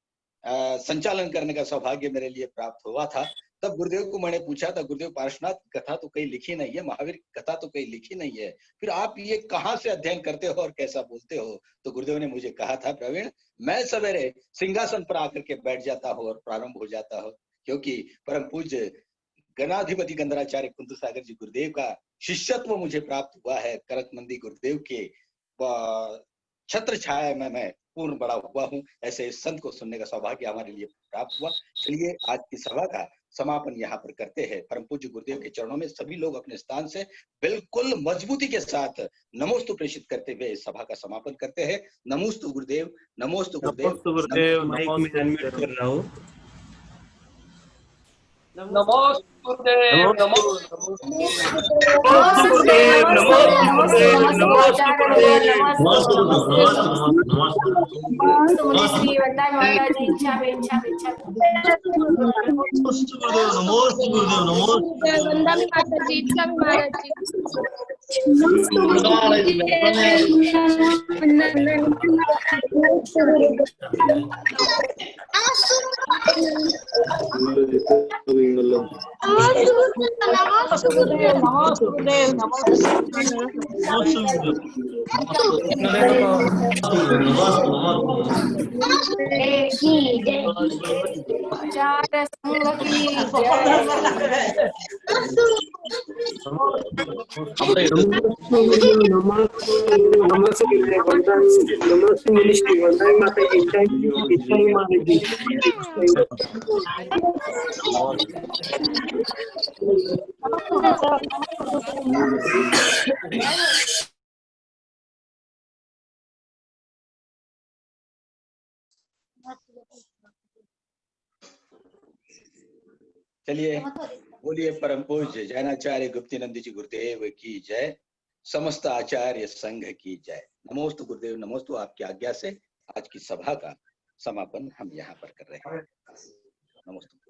संचालन करने का सौभाग्य मेरे लिए प्राप्त हुआ था। तब गुरुदेव को मैंने पूछा था, गुरुदेव पार्श्वनाथ की कथा तो कहीं लिखी नहीं है, महावीर की कथा तो कहीं लिखी नहीं है, फिर आप ये कहाँ से अध्ययन करते हो और कैसा बोलते हो? तो गुरुदेव ने मुझे कहा था, प्रवीण मैं सवेरे सिंहासन पर आकर के बैठ जाता हूँ और प्रारंभ हो जाता हूँ, क्योंकि परम पूज्य गणाधिपति गंधराचार्य कुंतु सागर जी गुरुदेव का शिष्यत्व मुझे प्राप्त हुआ है। करकमंदी गुरुदेव के छत्र छाया में मैं पूर्ण बड़ा हुआ हूँ। ऐसे संत को सुनने का सौभाग्य हमारे लिए प्राप्त हुआ। चलिए आज की सभा का समापन यहाँ पर करते हैं। परम पूज्य गुरुदेव के चरणों में सभी लोग अपने स्थान से बिल्कुल मजबूती के साथ नमोस्तु प्रेषित करते हुए सभा का समापन करते हैं। नमोस्तु गुरुदेव, नमोस्तु गुरुदेव। माइक में अनम्यूट कर रहा हूँ। नमोस्तु गुरुदेव, श्री वंदना माता जी इच्छा में नमस्ते मिनिस्ट्री वंदना माता इच्छा माने जी चलिए बोलिए परम पूज्य जैनाचार्य गुप्तिनंद जी गुरुदेव की जय, समस्त आचार्य संघ की जय। नमोस्तु गुरुदेव, नमोस्तु। आपकी आज्ञा से आज की सभा का समापन हम यहाँ पर कर रहे हैं। नमोस्तु।